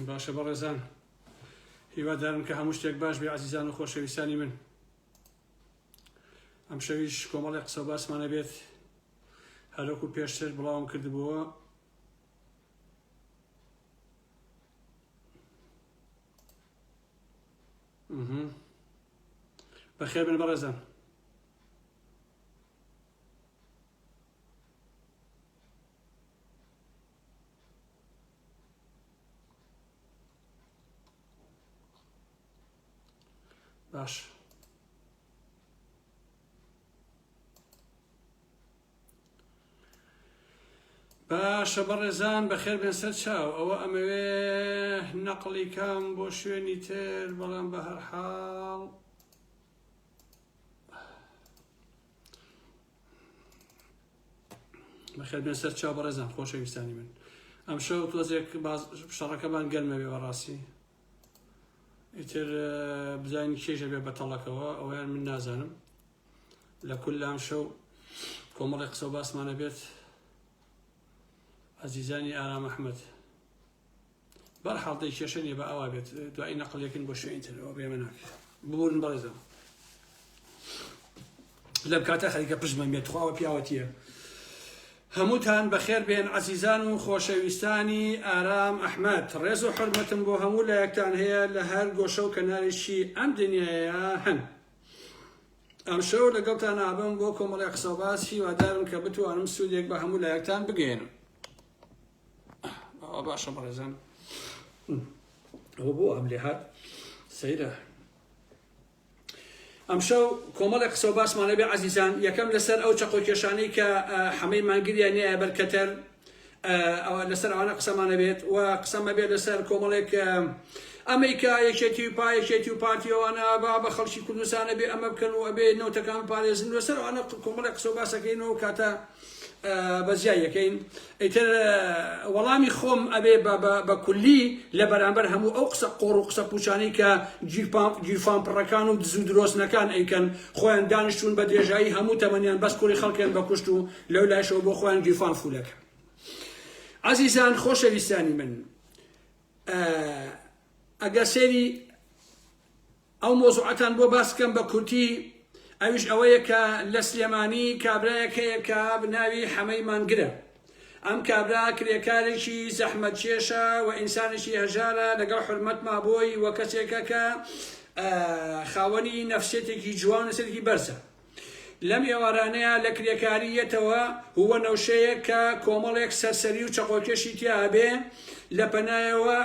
باشە بەڕێزان هیوادارم کە هەموو شتێک باش بێ عزیزان و خۆشەویستانی من. ئەم شەویش کۆمەڵی قسە و باسمانە بێت هەروەکو پێشتر بڵاوم کردبووە. بەخێر بن بەڕێزان. باش باشە بەڕێزان بەخێر بێن سەر چاو. ئەوە ئەمەوێ نەقڵی کام بۆ شوێنی تر، بەڵام بە هەر حاڵ بەخێر بێن سەر چاو بەڕێزان خۆشەویستانی من. ئەم شەو تۆزێک شەڕەکەمان گەرمە بێ بەڕاستی، ئیتر بزانین کێژە بێ بەتەڵەکەوە ئەویان من نازانم. لە کول ئەم شەو کۆمەڵی قسە و باسمانە بێت عزیزانی ئارام ئەحمەد. بەرحاڵ دەی کێشە نیە بە ئەوا بێت، دوای نەقڵێکن بۆ شوێنی تر ئەوە بێمە ناکرێت. ببوورن بەڕێزان لەم کاتە خەریکە پشتمە بێت خواوە پیاوەتیە. هەمووتان بەخێر بێن عزیزان و خۆشەویستانی ئارام ئەحمەد. ڕێز و حورمەتم بۆ هەموو لایەکتان هەیە لە هەر گۆشە و کەنارێکی ئەم دنیاە هەن. ئەم شەو لەگەڵتان ئابم بۆ کۆمەڵی قسە و باس، هیوادارم کە بتوانم سوودێک بە هەموو لایەکتان بگەێنم. ئەوە باشە بەڕێزان، ئەوە بۆ ئەم لێ هات سەیرە. ئەم شەو کۆمەڵی قسە و باسمانە بێ عزیزان. یەکەم لەسەر ئەو چەقۆکێشانەی کە هەمەی مانگریان نییە بەرکەتەر لەسەر ئەوانە قسەمانە بێت، و قسەمە بێت لەسەر کۆمەڵێک ئەمریکا یەکێتی و یەکێتی و پارتیەوەوانە بە خەڵکی کوردستانە بێ ئەمە بکەن و ئەبێ نەوتەکان پارێزن. لەسەر ئەوانە کۆمەڵی قسە و باسەکەینەوە کاتە بەزیای یەکەین. ئیتر وەڵامی خۆم ئەبێ بە کولی لە بەرامبەر هەموو ئەو قسە قۆڕ و قسە پوچانەی کە گیرفان پڕەکان و دز و درۆستنەکان ئەیکەن، خۆیان دانیشتون بە درێژایی هەموو تەمەنیان بەس کوڕی خەڵکیان بەکوشت و لەو لایشەوە بۆ خۆیان گیرفان فولەکە. عزیزان خۆشەویستانی من، ئەگە سێری ئەو مۆزوعەتان بۆ باس بکەم بە کورتی، ئەویش ئەوەیە کە لە سلێمانی کابرایەک هەیە کە بناوی حەمەی مانگرە. ئەم کابرا کرێکارێکی زەحمەتکێشە و ئینسانێکی هەژارە، لەگەڵ حورمەت مابۆی وە کەسێکە کە خاوەنی نەفسێتێکی جوان سەرکی بەرزە. لەم ئێوارانەیە لە کرێکاریەتەوە هووە نەوشەیە کە کۆمەڵێک سەرسەری و چەقۆکێشی تیا بێ لە پەنایەوە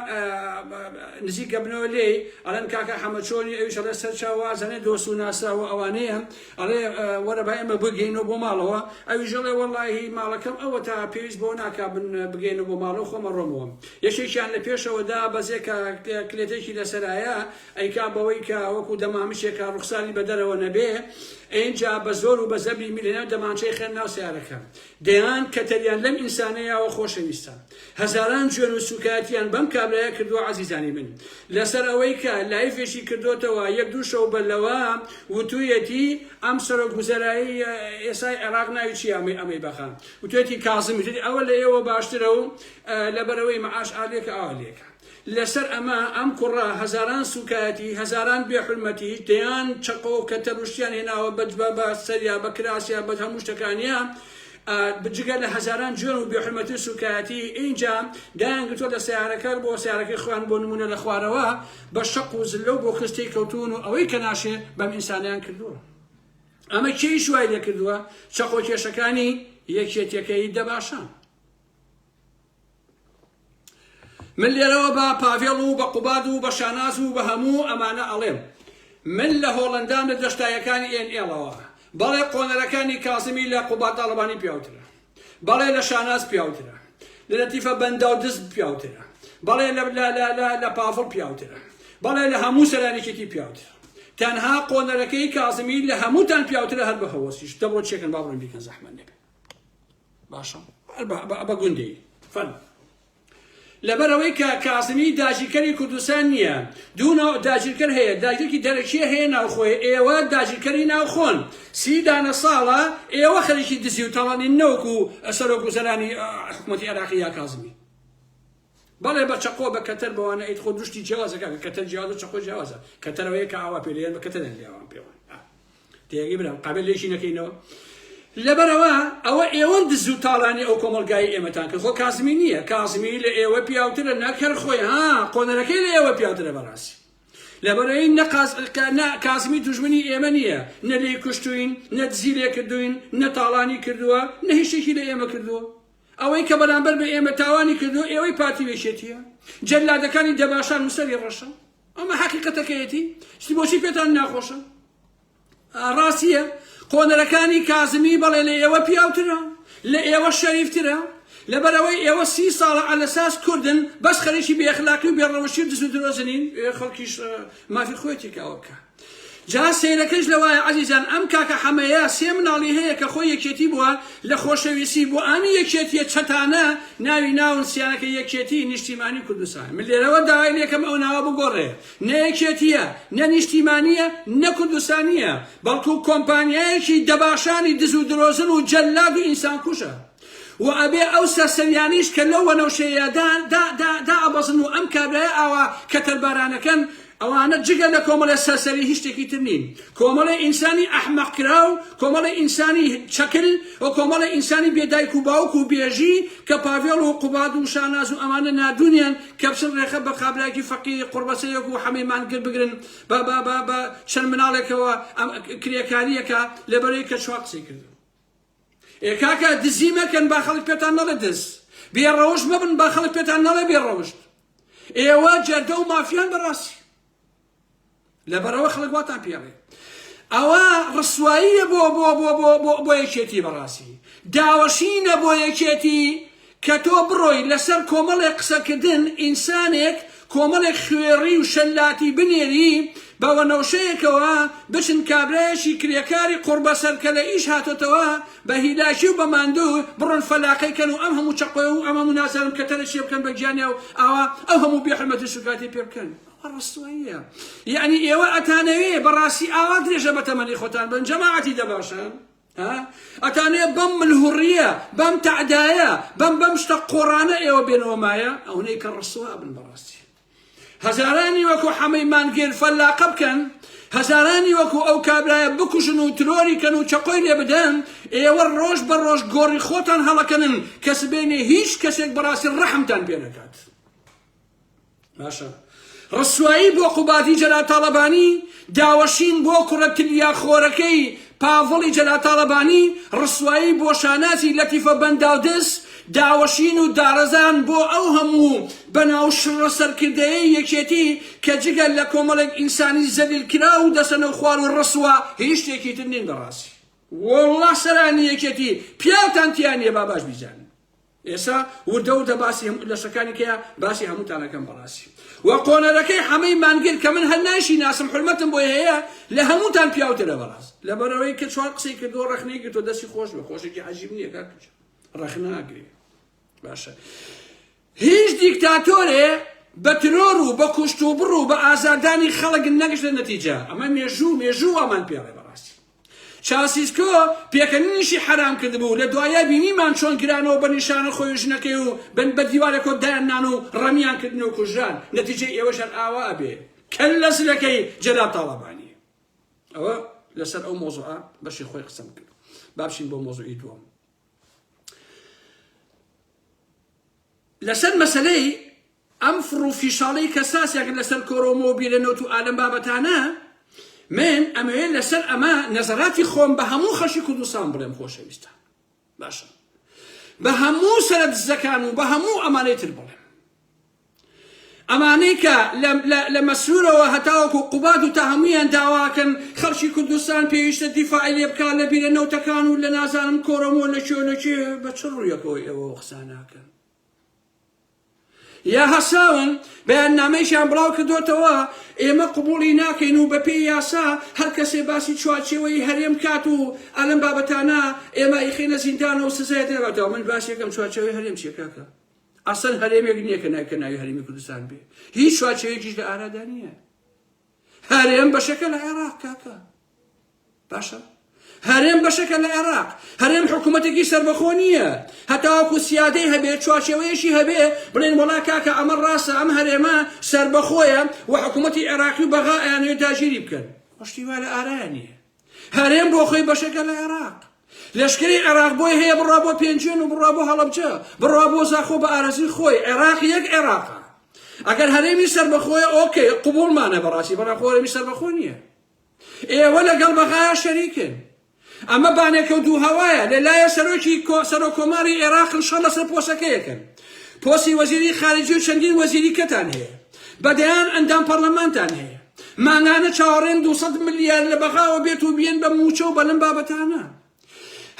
نزیکە بنەوە لێ ئەڵەن کاکە حەمەچۆنی ئەویش ئەڵێ سەر چاوازانێ دۆست و ناساوە ئەوانەیە، ئەڵێ وەرە با ئێمە بگەینەوە بۆ ماڵەوە. ئەویش ئەڵێ وەڵڵاهی ماڵەکەم ئەوە تا پێویست بۆ ناکا بگەینەوە بۆ ماڵەوە خۆمە ڕۆمەوە. یەکێکیان لە پێشەوەدا بەزێکە کلێتێکی لەسەرایە ئەیکا بەوەی کە وەکو دەمامشێکە ڕوخساری بە دەرەوە نەبێ، اینجا بە زۆر و بە زەبری میلێنە دەمانچەی خێن ناو سیارەکە دەیان کە تەریان لەم ئینسانەیەوە خۆشەویستە. هەزاران جوێن و سوکاتیان بەم کابرایە کردووە عزیزانی من، لەسەر ئەوەی کە لایفێکی کردوتەوە یەک دوو شەو بەلەوە وتوویەتی ئەم سەرۆکوزەرایی ئێسای عێراق ناوی چی ئەمەی بەخان، وتوێتی کازم، وتێتی ئەوە لە ئێوە باشترە و لەبەرەوەی مەعاش ئالێکە ئالێکە. لەسەر ئەمە ئەم کوڕە هەزاران سوکاتی، هەزاران بێحورمەتی دەیان چەقۆ کە تەروشتیان هێناوە بە سەریا بە کراسیا بە هەموو شتەکانیان، بجگە لە هەزاران جوێن و بێحورمەتی سوکاتی ئینجا دایانگرتووە لە سیارەکە بۆ سیارەکەی خۆیان بۆ نمونە لە خوارەوە بە شەق و زلە و بۆ خستەی کەوتون و ئەوەی کە ناشێ بەم ئینسانیان کردووە. ئەمە کێی شوای لێ کردووە؟ چەقۆکێشەکانی یەکێتیەکەی دەباشان. من لێرەوە بە پاڤێڵ و بە قوباد و بە شاناز و بە هەموو ئەمانە ئەڵێم، من لە هۆڵەندام لە دەشتایەکانی ئێنئێڵەوە، بەڵێ قۆنەرەکانی کازمی لە قوباد تاڵبانی پیاوترە، بەڵێ لە شاناز پیاوترە، لە لەتیفە بەندا و دز پیاوترە، بەڵێ لە پاڤڵ پیاوترە، بەڵێ لە هەموو سەرانێکێکی پیاوترە. تەنها قۆنەرەکەی کازمی لە هەمووتان پیاوترە هەر بە هەوەسیش. دەبڕۆ چێکن با بڕۆن بیکەن زەحمەت نەبێ. باشە بە گوندەی فەن. لەبەرەوەی کە کازمی داگیرکەری کوردستان نییە، دوو داگیرکەر هەیە، داگیرکی دەرەکیە هەیە ناوخۆی، ئێوە داگیرکەری ناوخۆن. 30 دانە ساڵە ئێوە خەریکی دزی و تاڵانی نەوەکو سەرۆکوزەرانی حکوومەتی عێراقی یا کازمی. بەڵێ بە چەقۆ بە کەتەر بەوانە ئەیت خۆ دوشتی جیاوازەکە کەتەر جیاواز و چەقۆ جیاوازە کەتەرەوەیە کە ئاوا پێلێن بە کەتەرێن لێوان پێوان تێگەی برام قابل لێشی نەکەینەوە لەبەرەوە ئەوە ئێوەن دز و تاڵانی ئەو کۆمەلگای ئێمەتان کرد خۆ کازمی نییە کازمی لە ئێوە پیاوترە نەکەر خۆی قۆنەرەکەی لە ئێوە پیاوترە بەڕاستی لەبەرەوەی کازمی دوژمنی ئێمە نییە نە لێی کوشتوین نە دزی لێ کردوین نە تاڵانی کردووە نە هیچێکی لە ئێمە کردووە ئەوەی کە بەرامبەر بە ئێمە تاوانی کردو ئێوەی پاتی وێشێتیە جەلادەکانی دەباشان وسەری ڕەشە ئەمە حەقیقەتەکەیەتی شتی بۆچی پێتان ناخۆشە ڕاستیە قۆنەرەکانی کازمی بەڵێ لە ئێوە پیاوترە لە ئێوە شەریفترە لەبەرەوەی ئێوە 30 ساڵە ئەلەساس کوردن بەس خەریکی بێخلاقی و بێڕەوەشی و دز و درۆزنین خەڵکیش مافی خۆیەتی کاوە بکە جا سیرەکەش لەوایە عەزیزان ئەم کاکە حەمەیە سێ مناڵی هەیە کە خۆی یەکێتی بووە لە خۆشەویستی بۆ ئامی یەکێتیە چەتانە ناوی ناون سیانەکە یەکێتی نیشتیمانی کوردستان من لێرەوە داوای لێکەم ئەو ناوە بگۆڕێ نە یەکێتیە نە نیشتیمانیە نە کوردستانیە بەڵکو کۆمپانیایەکی دەباشانی دز و درۆزن و جەلاد و ئینسان کوشە و ئەبێ ئەو سەرسەریانیش کە لەو وەنەوشەیە دا ئەبەزن و ئەم کابرایە ئاوا کەتەربارانەکەن ئەوانە جگە لە کۆمەڵە سەرسەری هیچ شتێکی تر نین کۆمەڵی ئینسانی ئەحمەقکرا و کۆمەڵی ئینسانی چەکل و کۆمەڵی ئینسانی بێدایک و باوک و بێژی کە پاڤێڵ و قوباد و شاناز و ئەمانە نادونیان کە بچن ڕێخە بە قابلایەکی فەقیری قوربەسەیەک و هەمەیمان گر بگرن بە چەند مناڵێکەوە کرێکاریەکە لەبەرەوەی کە چوا قسەی کردن کاکە دزی مەکەن با خەڵک پێتان نەڵێ دز بێڕەوشت مەبن با خەڵک پێتان نەڵێ بێڕەوشت ئێوە جەردە و مافیان بەڕاستی لەبەرەوە خەڵک واتان پێڵێ ئەوە ڕسواییە بۆ یەکێتی بەڕاستی داوەشینە بۆ یەکێتی کە تۆ بڕۆی لەسەر کۆمەڵێک قسەکردن ئینسانێک کۆمەڵێک خوێڕی و شەلاتی بنێری بەوە نەوشەیەکەوە بچن کابرایەکی کرێکاری قوربەسەر کە لە ئیش هاتۆتەوە بە هیلاکی و بە ماندوو بڕۆن فەلاقەیکەن و ئەم هەموو چەقۆی و ئەم هەموو نازانم کە تەرە شێ بکەن بە گیانیا و ئاوا ئەو هەموو بێحرمەتی سوکاتی پێ بکەن ڕستواییە یعنی ئێوە ئەتانەوێ بەڕاستی ئاوا درێژە بە تەمەنی خۆتان بن جەماعەتی دەباشن ئەتانەیە بەم ملهوڕیە بەم تەعدایە بەم شتە قۆڕانە ئێوە بێنەوە مایە ئەوەی کە ڕستوا بن بەڕاستی هەزارانی وەکو حەمەی مانگێر فەلاقە بکەن هەزارانی وەکو ئەو کابرایە بکوژن و ترۆریکەن و چەقۆی لێ بدەن ئێوە ڕۆژ بە ڕۆژ گۆڕی خۆتان هەڵەکەنن کەس بێنێ هیچ کەسێک بەڕاستی ڕەحمتان پێ نەکات باشە ڕسوایی بۆ قوبادی جەلال تاڵەبانی داوەشین بۆ کوڕە تریاخۆرەکەی پاڤڵی جەلال تاڵەبانی ڕسوایی بۆ شانازی لەتیفە بەنداودس داوەشین و دارەزان بۆ ئەو هەموو بەناو شڕە سەرکردەیە یەکێتی کە جگەل لە کۆمەڵێک ئینسانی زەلیلکرا و دەسەنەو خوار و ڕسووا هیچ شتێکی تر نین بەڕاستی وەڵڵا سەرانی یەکێتی پیاوتان تیان نییە با باش بیزانن ئێستا وردە وردە باسی لەشەکانی کەیە باسی هەمووتانەکەم بەڕاستی و قۆنەرەکەی حەمەی مانگیر کە من هەناشی ناسم حرمەتم بۆ هەیە لە هەمووتان پیاوترە بەڕاست لەبەرەوەی کە چوار قسەی کردو ڕەخنەی کردو دەستی خۆش بە خۆشێکی عەجیب نییە کاکەچ ڕەخنە ئاگرێ باشە هیچ دیکتاتۆرێ بە ترۆر و بە کوشت و بڕ و بە ئازاردانی خەڵک نەگەشتە نەتیجە ئەمە مێژوو ئەمان پێڵێ بەڕاستی چاسیسکۆ پێکەنینیشی حرام کردبوو لە دوایە بینیمان چۆن گرانەوە بە نیشانە خۆی ژنەکەی و بە دیوارێکۆ دایاننان و ڕەمیان کردن و کوژران نەتیجەی ئێوەشان ئاوا بێ کەل لە سلەکەی جەلال تاڵەبانی ئەوە لەسەر ئەو مۆزوعە بەشی خۆی قسەم کرد بابشین بۆ مۆزوعی دووەم لەسەر مەسەلەی ئەم فڕوفیشاڵەی کەساسێک لەسەر کۆرۆمۆبیلە نەوت و ئالەم بابەتانە من ئەمەوێت لەسەر ئەمە نەزەراتی خۆم بە هەموو خەشی کوردستان بڵێم خۆشەویستە باشە بە هەموو سەرەرجزەکان و بە هەموو ئەمانەی تر بڵێم ئەمانەی کە لە مەسرورەوە هەتاوەکو قوباد و تا هەموویان داواکەن خەڵکی کوردستان پێویستە دیفاعی لێ بکات لە بیرە نەوتەکان و لە نازانم کۆرەمۆ لەکوێ بە چ ڕوویەکەوەی ئێوە قسە ناکەن یا هەساون بەیاننامەیشیان بڵاو کردوتەوە ئێمە قبوڵی ناکەین و بە پێی یاسا هەر کەسێ باسی چوارچێوەی هەرێم کات و ئەلەم بابەتانە ئێمە ئیخینە زیندانە و سزای دێبێتەوە من باسیەکەم چوارچێوەی هەرێم چیە کاکە ئەسەن هەرێمێک نییە کە نایکە ناوی هەرێمی کوردستان بێ هیچ چوارچێوەیەکیش لە ئارادا نییە هەرێم بەشەکە لە عێراق کاکە باشە هەرێم بەشەکە لە عێراق هەرێم حکوومەتێکی سەربەخۆ نییە هەتاوەکو سیادەی هەبێت چوارچێوەیەشی هەبێ بڵێن وڵا کاکە ئەمە ڕاستە ئەم هەرێمە سەربەخۆیە و حکوومەتی عێراقی و بەغا ئەیانوێت داگیری بکەن پشتیوا لە ئارایە نییە هەرێم بۆ خۆی بەشەکە لە عێراق لەشکری عێراق بۆی هەیە بڕا بۆ پێنجێن و بڕا بۆ هەڵەبجە بڕا بۆ زاخۆ بە ئارەزی خۆی عێراق یەک عێراقە ئەگەر هەرێمی سەربەخۆیە ئۆکێ قبوڵمانە بەڕاستی بەڵام هەرێمی سەربەخۆ نییە ئێوە لەگەڵ بەغایە شەریکن ئەمە بانێکەوتوو هەوایە لەلایە سەرۆکۆماری عێراق شەڕ لەسەر پۆسەکەیەکەن پۆسی وەزیری خارجی و چەندین وەزیری کەتان هەیە بەدەیان ئەندام پەرلەمانتان هەیە مانگانە چاوەڕێن 200 ملیار لە بەغاوە بێت و بێن بە موچە و بەلەم بابەتانە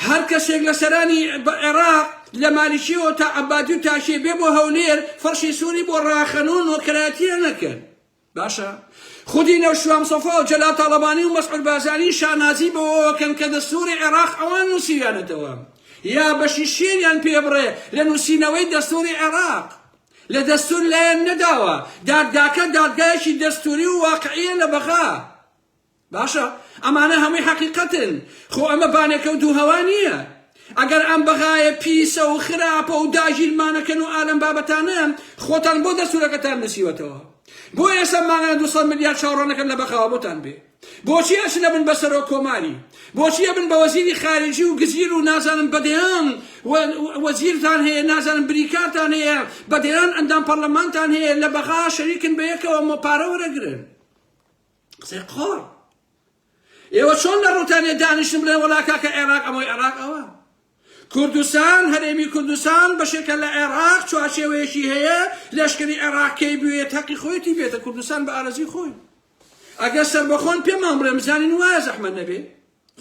هەر کەسێک لە سەرانی عێراق لە مالیکیەوە تا عەبادی و تاشێ بێ بۆ هەولێر فەرشی سووری بۆ ڕاخەنۆن و کەراتیە نەکەن باشە خودی نەوشوام سەفا و جەلال تاڵەبانی و مەسعود بازانی شانازی بەوەکەن کە دەستوری عێراق ئەوان نووسیویانەتەوە یا بەشی شێریان پێ بڕێ لە نووسینەوەی دەستوری عێراق لە دەستور لایەن نەداوە دادگاکە دادگایەکی دەستوری و واقعیە لە بەغا باشە ئەمانە هەمووی حەقیقەتن خۆ ئەمە بانێکەوتوو هەوا نییە ئەگەر ئەم بەغایە پیسە و خراپە و داگیرمانەکەن و ئالەم بابەتانە خۆتان بۆ دەستورەکەتان نووسیوەتەوە بۆ ئێستا مانگانە 200 ملیار چاوەڕێنەکەن لە بەغاوە بۆتان بێ بۆچی ئەچنە بن بە سەرۆکۆماری بۆچی ئەبن بە وەزیری خارجی و گزیر و نازانم بەدەیان وەزیرتان هەیە نازانم بریکارتان هەیە بەدەیان ئەندام پەرلەمانتان هەیە لە بەغا شەریکن بە یەکەوە مۆپارە وەرەگرن قسەی قۆڕ ئێوە چۆن لە ڕووتانێ دانیشتن بڵێن وەڵا کاکە عێراق ئەمەی عێراق ئەوە کوردستان هەرێمی کوردستان بەشێکە لە عێراق چوارچێوەیەکی هەیە لەشکری عێراقی بوێت حەقی خۆیەتی بێتە کوردستان بە ئارەزی خۆی ئەگەر سەربەخۆن پێمان بڵێ بزانین وایە زەحمەت نەبێ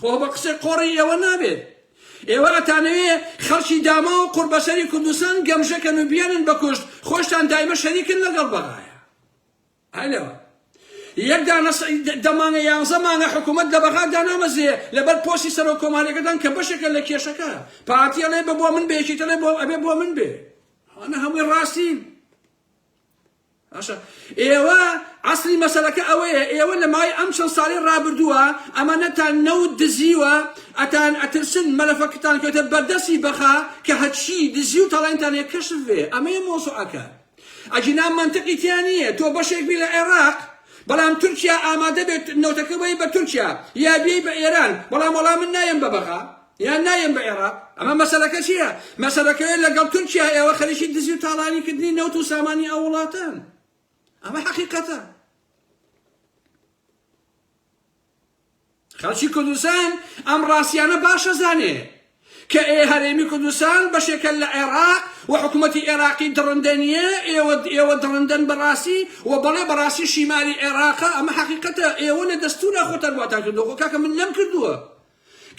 خۆ بە قسەی قۆڕی ئێوە نابێت ئێوە ئەتانەوێ خەڵکی داما و قوربەسەری کوردستان گەمژەکەن و بیانن بە کوشت خۆشتان دایمە شەریکن لەگەڵ بەغایە هەلەوە یەک دەمانگە 11 مانگە حکوومەت لە بەغا دانامەزێ لەبەر پۆستی سەرۆکۆماریەکەدان کە بەشێکە لە کێشەکە پارتیە لێ بە بۆ من بێ یەکێتە لێ ئەبێ بۆ من بێ ئەمە هەمووی ڕاستین باشە ئێوە عەسڵی مەسەلەکە ئەوەیە ئێوە لە مای ئەم چەند ساڵی ڕابردووە ئەمانەتان نەوت دزیوە ئەتان ئەترسن مەلەفەکەتان کەوتە بەردەستی بەغا کە هەچی دزی و تەڵێنتان هەیە کەشف بێ ئەمەیە مۆزوعەکە ئەجینا مەنتیقی تیان نییە تۆ بەشێک بی لە عێراق بەڵام تورکیا ئامادە بێت نەوتەکە بێ بە تورکیا یا بێ بە ئێران بەڵام وەڵام من نایم بە بەغا یان نایم بە عێراق ئەمە مەسەلەکە چییە مەسەلەکەوێت لەگەڵ تورکیا ئێوە خەریکی دزی و تاڵانیکردنی نەوت و سامانی ئەو وڵاتان ئەمە حەقیقەتە خەڵکی کوردستان ئەم ڕاستیانە باشە زانێ کە هەرێمی کوردستان بەشێکە لە عێراق و حکوومەتی عێراقی دڕندە نییە ئێوە دڕندەن بەڕاستی و بەڵێ بەڕاستی شیمالی عێراقە ئەمە حەقیقەتە ئێوە لە دەستورە خۆتان واتان کردووە کاکە من لەم کردووە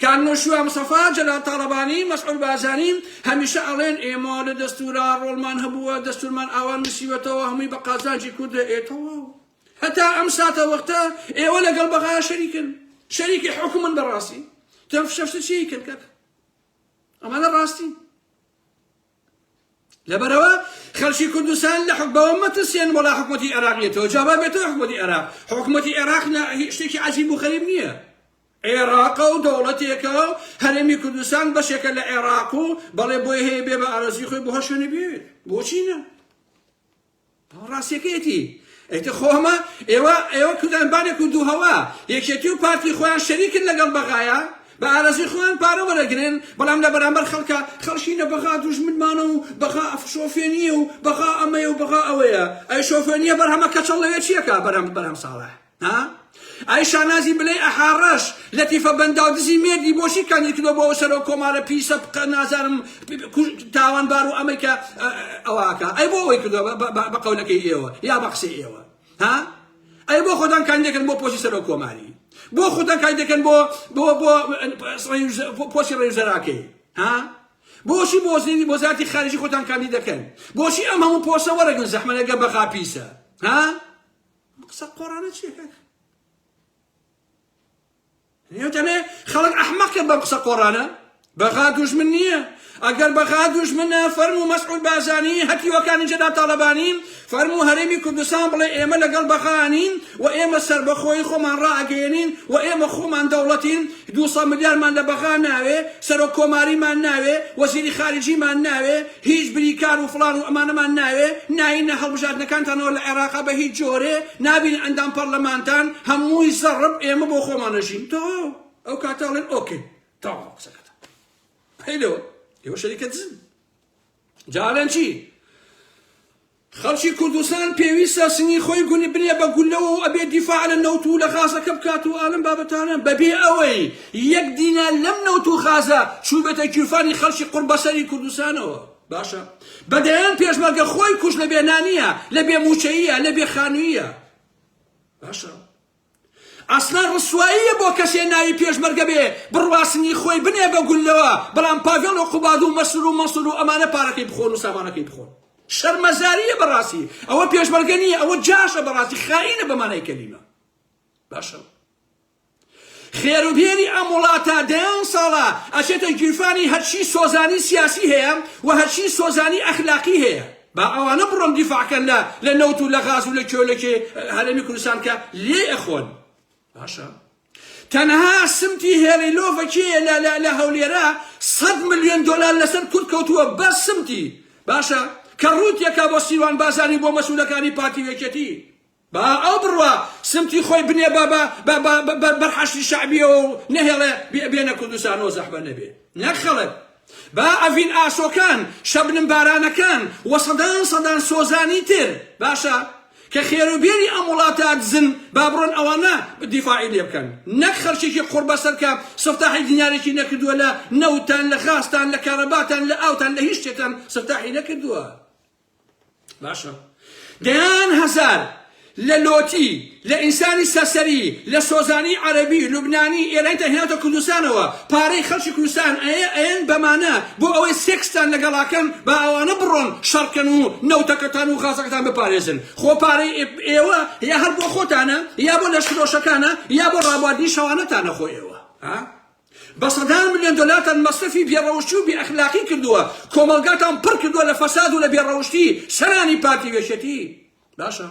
کان نۆشوام سەفا جەلال تاڵەبانی مەسعود بازانی هەمیشە ئەڵێن ئێمە لە دەستورە ڕۆڵمان هەبووە دەستورمان ئاوان نووسیوەتەوە هەمووی بە قازانجی کوردە ئێتەوە هەتا ئەم ساتە وەختە ئێوە لەگەڵ بەغا شەریکن شەریکی حکومن بەڕاستی تەم شەفتە چی کرد کاکە ئەمانە ڕاستی لەبەرەوە خەڵکی کوردستان لە بەوە مەترسێن وەڵا حکوومەتی عێراقیەتەوە جابا بێتەوە حکوومەتی عێراق حکوومەتی عێراق شتێکی عەجیب و غەریب نییە عێراقە و دەوڵەتێکە و هەرێمی کوردستان بەشێکە لە عێراق و بەڵێ بۆی هەیە بێ بە ئارەزی خۆی بۆ هەر شوێنە بێت بۆچی نە ڕاستیەکەیەتی ئەیتە خۆمە ئێوە کوردانبانێک و دوو هەوا یەکێتی و پارتی خۆیان شەریکن لەگەڵ بەغایە بە ئارەزی خۆیان پارە وەرەگرن بەڵام لە بەرامبەر خەڵکی لە بەغا دوژمنمانە و بەغا شۆفێنیە و بەغا ئەمەیە و بەغا ئەوەیە ئەی شۆفێنیە بەرهەمە کەچەڵ لەوێ چیەکە بەرهەم ساڵح ها ئەی شانازی بڵێ ئەحاڕەش لەتیفە بەنداودزی مێردی بۆشی کاندی کردۆ بۆ سەرۆ کۆمارە پیسە نازانم تاوانبار و ئەمەیکە ئەوواکە ئەی بۆ ئەوەی کردۆ بە قەولەکەی ئێوە یا بە قسەی ئێوە ها ئەی بۆ خۆتان کاندێکن بۆ پۆسی سەرۆ کۆماری بۆ خۆتان کاندێکن بۆ پۆسی ڕێوزەراکەی ها بۆشی بۆ زاتی خارجی خۆتان کاندی دەکەن بۆشی ئەم هەموو پۆسە وەرەگن زەحمەنەگە بەغا پیسە ها قسە قۆڕانە چیەکە نێوتەنێ خەڵک ئەحمەقە بەم قسە قۆڕانە بەغا دوژمن نییە ئەگەر بەخا دوژمنە فەرموو مەسعود بازانی هەتیوەکانی جەدا تاڵەبانین فەرموو هەرێمی کوردستان بڵێ ئێمە لەگەڵ بەخانین و ئێمە سەربەخۆی خۆمان ڕائەگەیەنین و ئێمە خۆمان دەوڵەتین 200 ملیارمان لە بەخا ناوێ سەرۆک کۆماریمان ناوێ وەزیری خارجیمان ناوێ هیچ بریکار و فڵان و ئەمانەمان ناوێ ناینە هەڵبژاردنەکانتانەوە لە عێراقا بە هیچ جۆرێ نابین ئەندام پەرلەمانتان هەمووی زەڕب ئێمە بۆ خۆمانەژین تۆ ئەو کاتاڵێن ئۆکێ تاوا قسەکەتە هەیلەوە ئێوە شەریکە دزن جارێن چی خەڵکی کوردستان پێویستە سنگی خۆی گونی بنێ بە گولەوە و ئەبێ دیفاع لە نەوت و لە خازەکە بکات و ئالم بابەتانە بەبێ ئەوەی یەک دینار لەم نەوت و خازە چوو بێتە گیرفانی خەڵکی قوربەسەری کوردستانەوە باشە بەدەیان پێشمەرگە خۆی کوش لە بێنانیە لە بێ موچەییە لە بێ خانوویە باشە ئەسڵان ڕسواییە بۆ کەسێ ناوی پێشمەرگە بێ بڕواسنی خۆی بنێ بە گولەوە بەڵام پاڤێڵ و قوباد و مەسر و مەسر و ئەمانە پارەکەی بخۆن و سامانەکەی بخۆن شەرمەزاریە بەڕاستی ئەوە پێشمەرگە نییە ئەوە جاشە بەڕاستی خائینە بەمانای کەلیمە باشە خێروبێنی ئەم وڵاتە دەیان ساڵە ئەچێتە گیرفانی هەرچی سۆزانی سیاسی هەیە و هەرچی سۆزانی ئەخلاقی هەیە با ئەوانە بڕۆن دیفاعکەن لە نەوت و لە غاز و لە کێولەکێ هەرێمی کوردستان کە لێ ئەخۆن باشە تەنها سمتی هێڵیلۆڤەکێ لە هەولێرە 100 ملیۆن دۆلار لەسەر کورد کەوتووە بەس سمتی باشە کە ڕووتێکە بۆ سیروان بازانی بۆ مەسئولەکانی پارتی وێکێتی با ئەو بڕوە سمتی خۆی بنێ بەرحەشتی شەعبیە و نەهێڵێ بێنە کوردستانەوە زەحمە نەبێ نەخەڵک با ئەڤین ئاسۆکان شەبنم بارانەکان و سەدان سۆزانی تر باشە کە خێروبێنی ئەم وڵاتە دزن با بڕۆن ئەوانە دیفاعی لێ بکەن نەک خەرچێکی قوربەسەر کە سەفتاحی دینارێکی نەکردووە لە نەوتان لە خاستان لە کارەباتان لە ئاوتان لە هیچ شتێکتان سەفتاحی نەکردووە باشە دەیان هەزار لە لۆتی لە ئینسانی سەسەری لە سۆزانی عەرەبی لوبنانی ئێرەیتە هێناتە کوردستانەوە پارەی خەڵکی کوردستان ئەیەن بەمانە بۆ ئەوەی سێکستان لەگەڵاکەن با ئەوانە بڕۆن شەڕکەن و نەوتەکەتان و غازەکەتان بپارێزن خۆ پارەی ئێوە یا هەر بۆ خۆتانە یا بۆ لەشکرۆشەکانە یا بۆ ڕابواردنی شەوانەتانە خۆ ئێوە بە 100 ملیۆن دۆلارتان مەصرفی بێڕەوشتی و بێئەخلاقی کردووە کۆمەلگاتان پڕ کردووە لە فەساد و لە بێڕەوشتی سەرانی پارتی وێشێتی باشە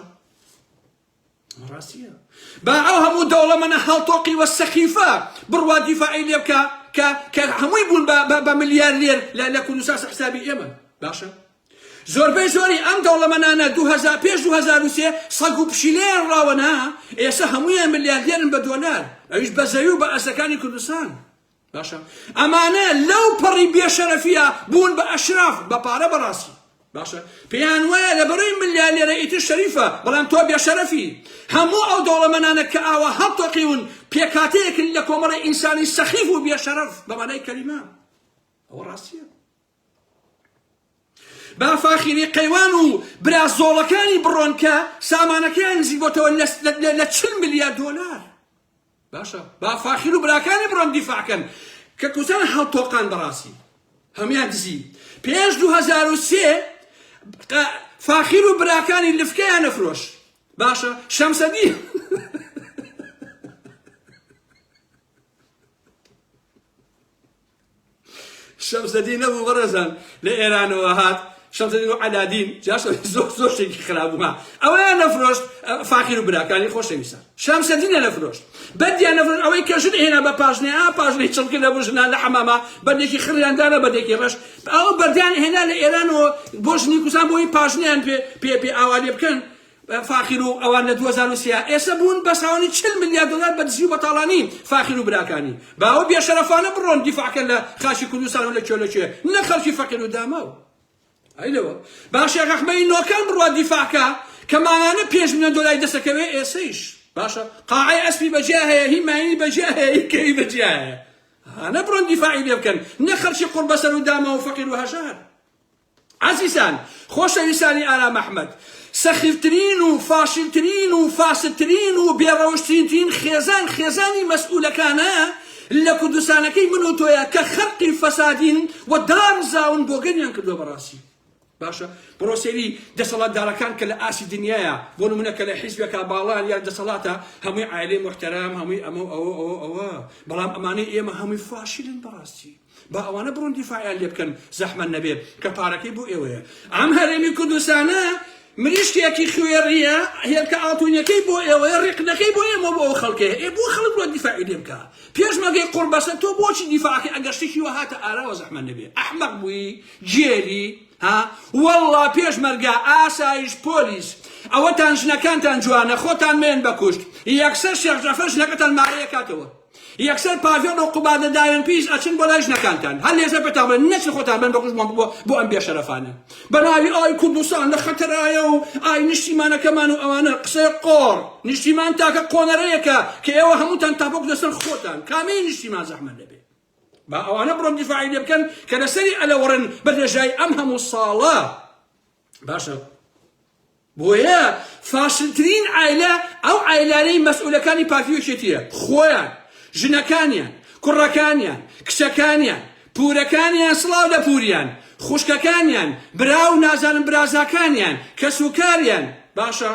ڕاستیە با ئەو هەموو دەوڵەمەنە هەڵتۆقی وە سەخیفە بڕوا دیفاعی لێ بکە کە هەمووی بوون بە ملیار لێر لە کوردستان حسابی ئێمە باشە زۆربەی زۆری ئەم دەوڵەمەنانە 2000 پێش 2003 سەگ و پشیلێن ڕاوەنە ئێستا هەموویان ملیاردێرن بە دۆلار ئەویش بە زەوی و بە ئەرزەکانی کوردستان باشە ئەمانە لەو پەڕی بێشەرەفیە بوون بە ئەشراف بە پارە بەڕاستی باشە پێیان وایە لە بەڕووی ملیارێرە ئیتر شەریفە بەڵام تۆ بێشەرەفی هەموو ئەو دەوڵەمەنانە کە ئاوا هەڵتۆقیون پێکاتەیەکن لە کۆمەڵی ئینسانی سەخیف و بێشەرەف بە مانای کەلیمە ئەوە ڕاستیە با فاخیری قەیوان و برازۆڵەکانی بڕۆن کە سامانەکەیان نزیک بۆتەوە لە 40 ملیار دۆلار باشە با فاخیر و براکانی بڕۆن دیفاعکەن کە کوردستان هەڵتۆقان بەڕاستی هەمویان دزی پێش 2003 فاخیر و براکانی لفکەیان نەفرۆش باشە شەمسەدی شەمسەدی نەبوو بەڕێزان لە ئێرانەوە هات شەمسەدی و عەلادین زۆر شتێکی خراپ بووما ئەوەیان نەفرۆشت فاخیر و براکانی خۆشەویستان شەمسەدینە نەفرۆشت بەدیان نەفرۆشت ئەوەی کە ژن هێنا بە پاژنەی پاژنەی چڵکی لە بۆ ژنان لە حەماما بەردێکی خڕیاندانە بەدێکی ڕەش ئەوە بەردیان هێنا لە ئێرانەوە بۆ ژنی کوردستان بۆی پاژنیان پێ ئاوا لێ بکەن فاخیر و ئەوان لە 2003 ئێستا بوون بە ساوانی 40 ملیار دۆلار بەدزی و بەتاڵانی فاخیر و براکانی باوە بێشەرەفانە بڕۆن دیفاعکەن لە خاشی کوردستان و لە کێولەکێ نە خەڵکی فەقیر و داماو ئەیلەوە باشە ڕەحمەی نۆکان بڕوا دیفاعکە کە ماوانە 5 ملیۆن دۆلاری دەستەکەوێ ئێسەیش باشە قاعەی ئەسپی بەجیا هەیە هی ماینی بەجیا هەیە هی کەی بەجیا هەیە هەنە بڕۆن دیفاعی لێ بکەن نە خەڵکی قوربەسەر و داما و فەقیر و هەژار عەزیزان خۆشەویستانی ئارام ئەحمەد سەخیفترین و فاشلترین و فاسدترین و بێڕەوشترین خێزانی مەسئولەکانە لە کوردستانەکەی من و تۆیە کە خەرقی فەسادین و دارزاون بۆ گەنیان کردووە بەڕاستی باشە بڕۆ سێری دەسەڵاتدارەکان کە لە ئاسی دنیایە بۆ نمونە کە لە حیزبێکا باڵان یا دەسەڵاتە هەمووی عایلەی محتەرام هەمووی ئەوە بەڵام ئەمانەی ئێمە هەمووی فاشلن بەڕاستی با ئەوانە بڕۆن دیفاعیان لێ بکەن زەحمە نەبێت کە پارەکەی بۆ ئێوەیە ئەم هەرێمی کوردستانە مریشکێکی خوێڕیە هێرکە ئاڵتوونیەکەی بۆ ئێوەیە ڕێقنەکەی بۆ ئێمە بۆ ئەو خەڵکەیە بۆ خەڵک بۆ دیفاعی لێ بکە پێشمەگەی قوربەسە تۆ بۆچی دیفاعەکەی ئەگەر شتێکی وە هاتە ئاراوە زەحمە نەبێت ئەحمەق بووی جێری ها وەڵڵا پێشمەرگە ئاسایش پۆلیس ئەوەتان ژنەکانتان جوانە خۆتان مێن بەکوشت یەکسەر شێخ جەعفەر ژنەکەتان مارەیە کاتەوە یەکسەر پاڤێڵ و قوبادە داوێن پیس ئەچن بۆ لای ژنەکانتان هەر لێزە پێتان بڵێن نەچن خۆتان بن بەکوشت بۆ ئەم بێشەرەفانە بەناوی ئای کوردستان لە خەتەرایە و ئای نیشتیمانەکەمان و ئەوانە قسەی قۆڕ نیشتیمان تاکە قۆنەرەیەکە کە ئێوە هەمووتان تاپۆک لەسەر خۆتان کامەی نیشتیمان زەحمە نەبێت با ئەوانە بڕۆن دیفاعی لێ بکەن کە لەسەری ئەلەوڕن بەدرێژای ئەم هەموو ساڵە باشە بۆیە فاشلترین عایلە ئەو عایلانەی مەسئولەکانی پارتیۆچێتیە خۆیان ژنەکانیان کوڕەکانیان کچەکانیان پورەکانیان سڵاو لە پوریان خوشکەکانیان برا و نازانم برازاکانیان کەسوکاریان باشە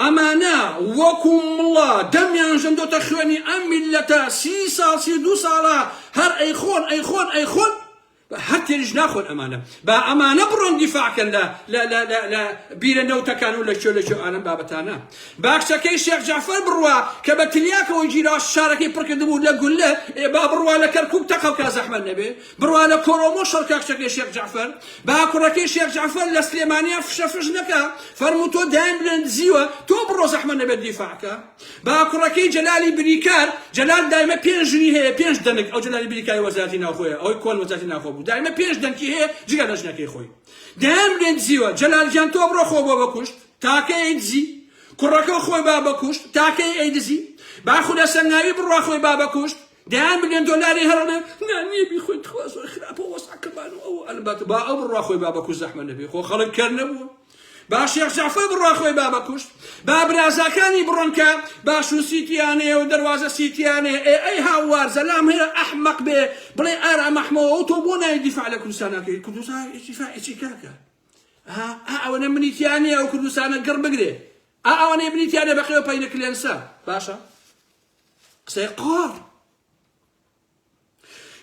ئەمانە وەکو مڵە دەمیان ژەندۆتە خوێنی ئەم میلەتە 30 ساڵ 32 ساڵە هەر ئەیخۆن هەر تێریش ناخۆن ئەمانە با ئەمانە بڕۆن دیفاعکەن لە بیرە نەوتەکان و لە لەکوێ ئانەم بابەتانە باکسەکەی شێخ جەعفەر بڕوا کە بە تلیاکەوەی جیرا شارەکەی پڕکردبوو لە گولە با بڕوا لە کەرکووک تەقەوکە زەحمە نەبێ بڕوا لە کۆڕۆمۆ شەڕکە کچەکەی شێخ جەعفەر با کوڕەکەی شێخ جەعفەر لە سلێمانیا فشەفش نەکە فەرموو تۆ دایم بلێن دزیوە تۆ بڕۆ زەحمە نەبێت دیفاعکە با کوڕەکەی جەلالی بریکار جەلال دایمە 5 ژنی هەیە 5 دەنگ ئەو جەلالی بریکاری وەزارەتی ناوخۆیە ئەوەی کۆن وەزارەتی ناوخۆ دائما 5 دەنکی هەیە جگە لە ژنەکەی خۆی دەیان بڵێن دزیوە جەلالجان تۆ بڕۆ خۆ بۆ بەکوشت تاکە ئەیدزی کوڕەکە خۆی با بەکوشت تاکەی ئەیدزی با خودە سەنگاوی بڕوا خۆی با بەکوشت دەیان بڵێن دۆلاری هەڕەنە نانیێبی خۆی تخوا زۆر خراپە وەسعکەبان و ئەو ئەلبەت با ئەو بڕوا خۆی با بەکوشت زەحمە نەبێ خۆ خەڵک کەر نەبووە با شێخ جەعفەر بڕوا خۆی با بەکوشت با برازاکانی بڕۆن کە باش و سیتیانەیە و دەواازە سیتیانەیە ئەی هاوار زەلام هەیە ئەحمەق بێ بڵێ ئارا مەحمەوە تۆ بۆ نای دیفاع لە کوردستانەکەی کوردستان دیفاعی کاکە ئەوەنە منیتیانەیە و کوردستانە گەڕ بگرێ ئەوەنەی منیتیانە بەخێوە پەینەکە لێنسا باشە قسەی قۆڕ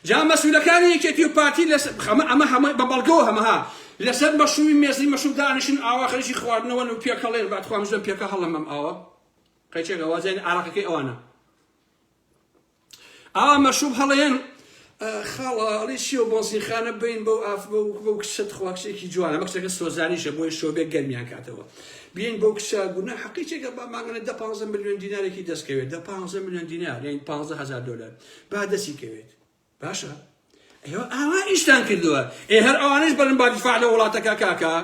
جا مەسئولەکانی یەکێتی و پارتی ئەمە هەمە بە بەڵگەوە هەمەها لەسەر مەشروبی مێزی مەشروب دانیشن ئاوا خەریکی خواردنەوە و پێکەڵێن باتخوام ژەم پێکە هەڵم ئەم ئاوە قەیچێکە وازێن ئاراقەکەی ئەوانە ئاوا مەشروب هەڵەیەن خاڵی چیوە بۆنسینخانە بین بەو ئاف بەو کچەت خوا کچێکی جوانە مە کچەکە سۆزانیشە بۆی شۆبێک گەرمیان کاتەوە بین بەو کچە گونا حەقیقێکە با ماگەنە 15 ملیۆن دینارێکی دەستکەوێت 15 ملیۆن دینار یعنی 15000 دلار با دەستی کەوێت باشە ئەوە ئیشتان کردووە هەر ئەوانش بەرن با دیفاع لە وڵاتەکە کاکە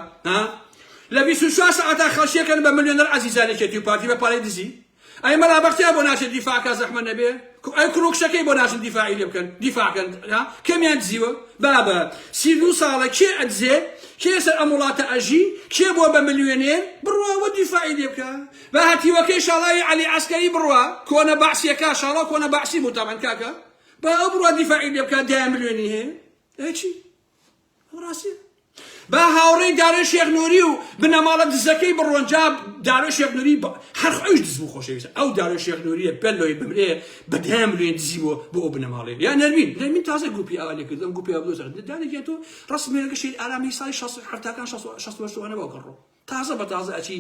لە 24 ساعتا خەڵشیەکەن بە ملیۆنەر عەزیزانێکێتی و پارتی بە پارەی دزی ئەی مەلا بەختیار بۆ ناچێت دیفاعکە زەحمە نەبێ ئەی کوڕکشەکەی بۆ ناچن دیفاعی لێ بکەن دیفاعکەن کەمیان دزیوە بابە 32 ساڵە کێ ئەدزێ کێ سەر ئەم وڵاتە ئەژی کێ بۆ بە ملیۆنێر بڕواوە دیفاعی لێ بکە بە هەتیوەکەی شاڵاوی عەلی عەسکەری بڕوا کۆنە بەعسیەکە شاڵا کۆنە بەعسی بوو تامان کاکە با ئەو بڕوا دیفاعی لێ بکە 10 ملیۆنی هەیە ئەچی ڕاستیە با هاوڕێی دارۆی شێخ نووری و بنەماڵە دزەکەی بڕۆن جا دارۆی شێخ نووری هەر خۆیش دز بوو خۆشەویستە ئەو دارۆی شێخ نووریە پەلۆی بمرێ بە 10 ملیۆن دزیوە بۆ ئەو بنەماڵێ یا نەرمین تازە گوپی ئاوا لێ کردم گوپی ئەو دۆزە دانێکێت تۆ ڕسمێنەکە شەید ئارامی ساڵی 60 60 بۆ کڕۆ تازە بە تازە ئەچی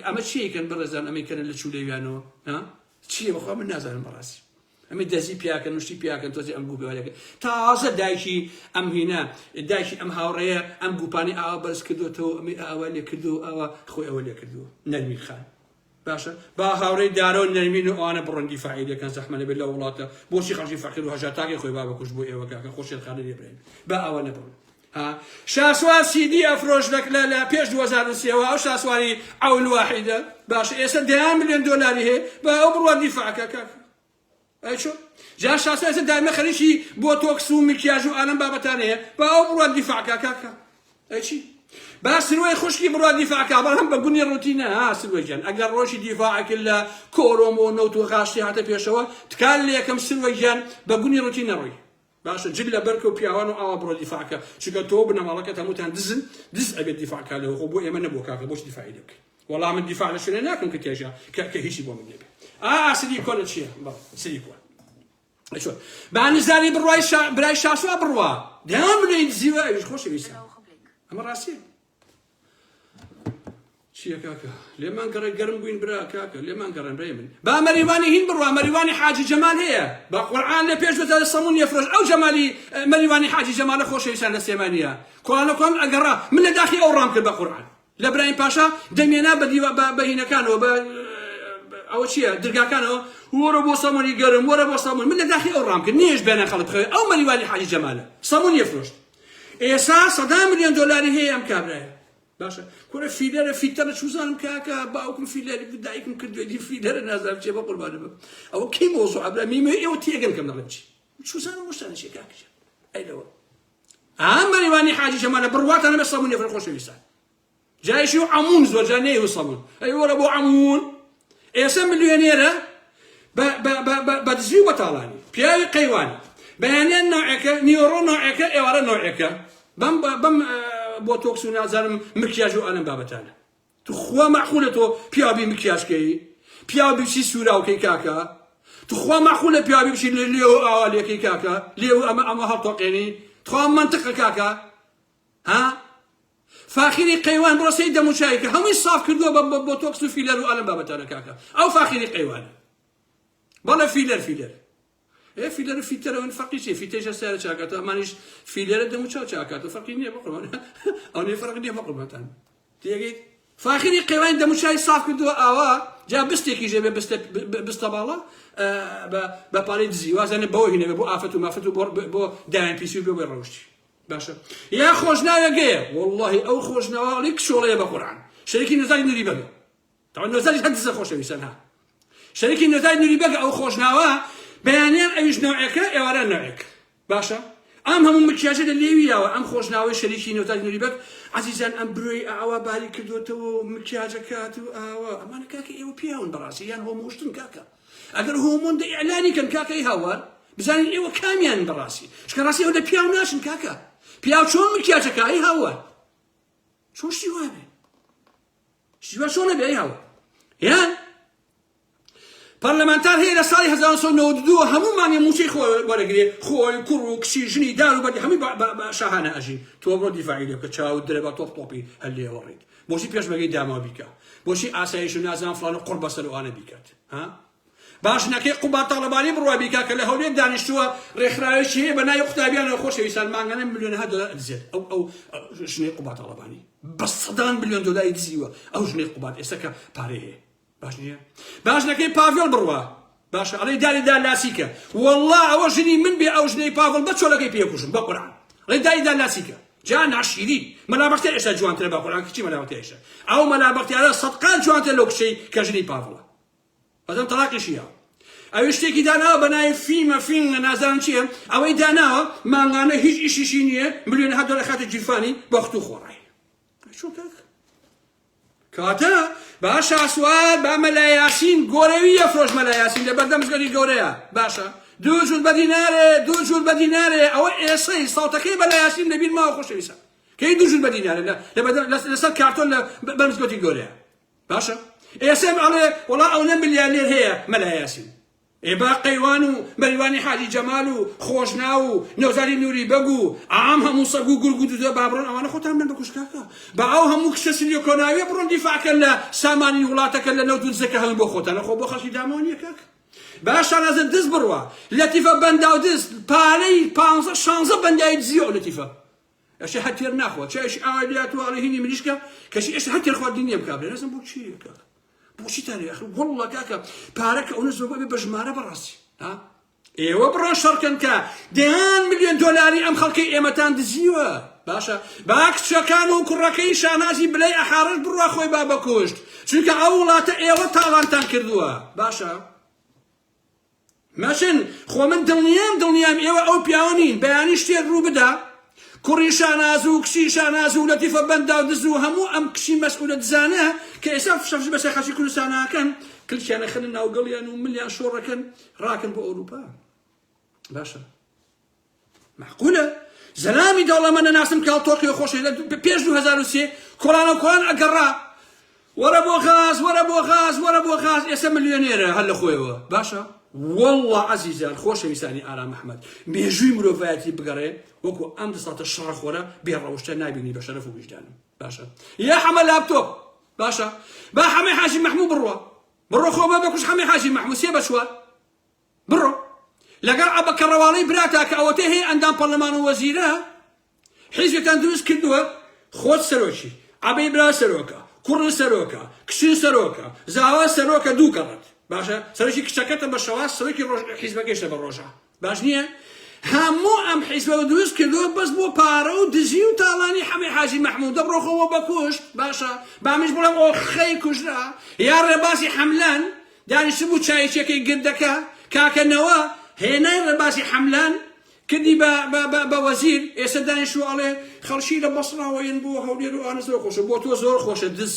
ئەمە چیەکەن بڕێزان ئەمەکەن لە چولەویانەوە چییە بەخوا من نازانم بەڕاستی ئەمە دەزی پیاکەن نوشتی پیاکەن تۆزی ئەم گوپێوەلەکە تازە دایکی ئەم هینە دایکی ئەم هاوڕێیە ئەم گوپانی ئاوا بەرز کردوێتەوە ئەمەی ئاوا لێ کردو ئەوە خۆی ئەوە لێ کردووە نەرمین خان باشە با هاوڕێی دارۆ نەرمین و ئەوانە بڕۆن دیفاعی لێکەن زەحمە نەبێت لە وڵاتە بۆچی خەڵکی فەقیر و هەژار تاکەی خۆی با بەکوش بۆ ئێوە کاکە خۆشیێتخانە لێ برێن با ئەوە نەبڕن شاسوار سیدی ئەفرۆش لە پێش 2003 ئەو شاسواری ئەول واحیدە باشە ئێستا 10 ملیۆن دۆلاری هەیە با ئەو بڕوان دیفاعکە کاکە ئەیچۆ جا شاسوار دایمە خەریکی بۆ تۆکس و مکیاژ و ئالەم بابەتان هەیە با ئەو بڕوان دیفاعکە کاکە ئەیچی با سروەی خوشکی بڕوان دیفاعکە بەڵام بە گونی ڕوتینە سروەی گیان ئەگەر ڕۆژی دیفاعکرد لە کۆرۆمۆ نەوت و غاشتی هاتە پێشەوە تکال لە یەکەم سروەی گیان بە گونی ڕوتینە ڕۆی باشە جل لە بەرکە و پیاوان و ئاوا بڕۆ دیفاعکە چونکە تۆ بنەماڵەکەت هەمووتان دز ئەبێت دیفاعکە لەوە خۆ بۆ ئێمە نەبوو کاکە بۆچ دیفاعی لێ بکەین وەڵام من دیفاع لە شوێنە ناکەم کە تێژە کە هیچی بۆ من نەبێت ئاسری کۆنە چییە سری کۆن بانزاری برای شاسووا بڕوا دەیان بنێیت زیوە ئەویش خۆشەویستە ئەمە ڕاستیە چییە کاکە لێمان گەڕێ گەرم بووین برا کاکە لێمان گەڕێن برای من با مەریوانی هین بڕوا مەریوانی حاجی جەمال هەیە با قورئان لە پێش دەدا سەمون یەفرۆش ئەو جەمالی مەریوانی حاجی جەمالە خۆشەویستان لە سلێمانیە کۆڵانەکۆم ئەگەڕا من لە داخی ئەو ڕام کرد بە قورئان لە برایم پاشا دەمێنا بە هینەکانەوە بە ئەوە چییە دەرگاکانەوە وەرە بۆ سەمونی گەرم وەرە بۆ سەمون من لە داخی ئەو ڕام کرد نیش بێنە خەڵک بخەوێ ئەو مەریوانی حاجی جەمالە سەمون یەفرۆشت ئێستا 100 ملیۆن دۆلاری هەیە ئەم کابرایە باشە کورە فیلەرە فیتەرە چوزانم کاکە باوکم فیلەری دایکم کردوێتی فیلەرە نازانم چێ بە قوربانە بم ئەوە کەی مۆزوع عەبرا میمە ئێوە تێگەن کەم دەڵێم چی چوزانم وەشتانە چێ کاکەجە ئەیلەوە ئەم مەریوانی حاجی جەمالە بڕواتانە بە سەمون یەفرۆ خۆشەویستان جایشی و عەموون زۆر جار نەیە و سەمون ئەی وەرە بۆ عەموون ئێستا ملیۆنێرە بە دزی و بەتاڵانی پیاوی قەیوانی بەیانیان نوعێکە نیۆڕۆ نوعێکە ئێوارە نوعێکە بەم بۆ تۆکس و نازانم مکیاژ و ئەلەم بابەتانە تو خوا مەعقولە تۆ پیاوی مکیاژکەی پیاوی بچی سوراوکەی کاکە تو خوا مەعقولە پیاوی بچی لێو ئاوالێکەی کاکە لێو ئەمە هەڵتۆقێنی تخوا منطقە کاکە ها فاخری قەیوان بڕۆسەی دەموچایکە هەمووی صاف کردووە بۆ تۆکس و فیلەر و ئەلەم بابەتانە کاکە ئەو فاخری قەیوانە بەڵێ فیلەر فیلەر فیتەرەوە فەرقی چێ فیتەیشە سارە چاکاتە ئەمانیش فیلەرە دەموچاو چاکاتە فەرقی نییە بەقوربان ئەو نێ فەرق نییە بەقوربانتان تێگەیت فاخری قەیوانی دەموچای صاف کردووە ئاوا جا بستێکی ژێ بێ بستە باڵە بە پارەی دزی وازانێ بەوە هینەوێ بۆ ئافەت و مافەت و بۆ دایان پیسی و بێ ڕەوشتی باشە یا خۆشناوێگەیە واللهی ئەو خۆشناوەڵی کشۆڵەیە بە قورئان شەریکی نۆزاری نوری بەگە تاوان نۆزاری هەر دزە خۆشەویستان ها شەریکی نۆزاری نوری بەگە ئەو خۆشناوە بەیانیان ئەویش نوعێکە ئێوارە نوعێک باشە ئەم هەموو مکیاژە لە لێویاوە ئەم خۆشناوەی شەریکی نۆزاری نوری بەگ عەزیزان ئەم برۆی ئاوا باری کردوتەوە مکیاجە کات و ئاوا ئەمانە کاکە ئێوە پیاون بەڕاستی یان هۆمۆشتن کاکە ئەگەر هۆمۆن ئیعلانی کەن کاکەی هاوار بزانین ئێوە کامیان بەڕاستی چکە ڕاستی ئەوە لە پیاو ناشن کاکە پیاو چۆن مکیاجەکە ئەی هاوار چۆن شیوا بێ شیوا چۆنە بێ ئەی هاوار یان پەرلەمانتار هەیە لە ساڵی 1992 هەموومانێ موچەی وەرەگرێ خۆی کوڕ و کچی ژنی دار و بەردی هەمووی بە شاهانە ئەژین تۆ بڕۆ دیفاعی لێ بکە چاوت درێ بە تۆپی هەر لێوەڕێیت بۆچی پێشمەرگەی داما بیکە بۆچی ئاسایش و نازان فڵان و قوڕ بەسەر ئەوانە بیکات باش نەکەی قوبات تاڵەبانی بڕوا بیکا کە لە هەولێر دانیشتووە ڕێکخراوێکی هەیە بە ناوی قوتابیانەوە خۆشەویستان مانگانە ملیۆنەها دۆلار ئەدزێت ئەو ژنەی قوبات تاڵەبانی بە 100 ملیۆن دۆلاری دزیوە ئەو ژنەی قوبات ئێستا کە پارەی هەیە باش نییە باش نەکەی پاڤێڵ بڕوا باشە ئەڵێ داری لاسیکە والله ئەوە ژنی من بێ ئەو ژنەی پاڤڵ بە چۆلەکەی پێکوشم بە قورئان ئەڵێ داری لاسیکە جا ناشیری مەلابەختیار ئێستا جوانترە بە قورئان کچی مەلابەختیارە ئەو مەلابەختیارە سەدقان جوانتر لەو کچەی کە ژنی پاڤڵە بەزەم تەلاقیشیە ئەوەی شتێکی داناوە بە ناوی فیلم نازانم چییە ئەوەی داناوە مانگانە هیچ ئیشیشی نییە ملیۆنەها دۆلار خاتە جیرفانی بەخت و خۆڕای چۆن کاتە باش ئاسوات با مەلا یاسین گۆرەوی ئەفرۆش مەلا یاسین لە بەردەم مزگەوتی گەورەیە باشە 2 جوول بە دینارێ 2 جوول بە دینارێ ئەوە ئێسەی ساوتەکەی مەلا یاسین لەبیر ماوە خۆشەویستە کەی 2 جوول بە دینارێ لەسەر کارتۆن بە مزگەوتی گەورەیە باشە ئێسێم ئەڵێ وەڵا ئەو نە ملیارنێر هەیە مەلا یاسین ئێبا قەیوان و مەریوانی حاجی جەمال و خۆشنا و نۆزاری نوری بەگ و ئام هەموو سەگ و گورگ و دوودە بابڕۆن ئەوانە خۆتان بن بەکوش کاکە بە ئەو هەموو کشە سیلیۆکۆناویە بڕۆن دیفاعکەن لە سامانی وڵاتەکە لە نەو دزەکە هەڵن بۆ خۆتانە خۆ بۆ خەڵکی داماوە نییە کاکە باشە نازن دز بڕوە لەتیفە بەندا و دز پارەی 15 بەندایی دزیۆ لەتیفە ئەشە هەتێر ناخوات چایش ئاوالات و ئاڵێهینی مریشکە کەشی ئێشتا هەتێر خواردنی نییە بکابرێ نەزم بۆ چییە کاکە بۆچی تانێ ئەخر وەڵڵا کاکە پارەکە ئەوە زۆر بێ بە ژمارە بەڕاستی ئێوە بڕۆن شەڕکەن کە 10 ملیۆن دۆلاری ئەم خەڵکەی ئێمەتان دزیوە باشە با کچەکان و کوڕەکەی شانازی بلەی ئەحارەت بڕوا خۆی با بەکوشت چونکە ئەو وڵاتە ئێوە تاوانتان کردووە باشە مەچن خۆ من دڵنیام ئێوە ئەو پیاوەنین بەیانی شتێک ڕوو بدا کوڕی شاناز و کچی شاناز و لەتیفە بەندا و دز و هەموو ئەم کچی مەسئولە دزانە کە ئێستا شەفش بەسەر خەڵکی کوردستانەکەن کلکیانە خەنە ناوگەڵیان و ملیان شۆڕەکەن ڕاکەن بۆ ئەوروپا باشە معقولە زەلامی دەوڵەمەندە ناسم کاڵ تۆقیۆ خۆشی لە پێش 2003 کۆڵانە کۆڵان ئەگەڕا وەرە بۆ غاز ئێستا ملیۆنێرە هەر لە خۆیەوە باشە والله عزیزان خۆشەویستانی ئارام محەممەد مێژووی مرۆڤایەتی بگەڕێ وەکو ئەم دەساتە شەڕەخۆرە بێڕەوشتە نابینی بە شەرەف و وجدانم باشە یا حەمە لاپتۆپ باشە با حەمەی حاجی مەحموود بڕۆ خۆ بە بکوش حەمەی حاجی مەحموود سێ بە چوار بڕۆ لەگەڵ ئەبە کەڕەواڵەی براتا کە ئەوەتە هەیە ئەندام پەرلەمان و وەزیرە حیزبێکتان دروست کردووە خۆت سەرۆکی عەبەی برا سەرۆکە کوڕ سەرۆکە کچی سەرۆکە زاوا سەرۆکە دوو کەڕەت باشە سەرۆکی کچەکەتە بە شەواز سەرۆکی حیزبەکەیشتە بە ڕۆژە باش نییە هەموو ئەم حیزبە دروست کردووە بەس بۆ پارە و دزی و تاڵانی حەمەی حاجی مەحموود دەبڕۆخەوە بەکوشت باشە بامیش بڵێم ئەو خەی کوژرا یا ڕێباسی حەملان دانیشت بوو چایچەکەی گردەکە کاکەنەوە هێنای ڕێباسی حەملان کردی بە وەزیر ئێستا دانیشتووە ئەڵێ خەڵکی لە بەسڕاوەین بۆ هەولێر و ئانە زۆر خۆشە بۆ تۆ زۆر خۆشە دز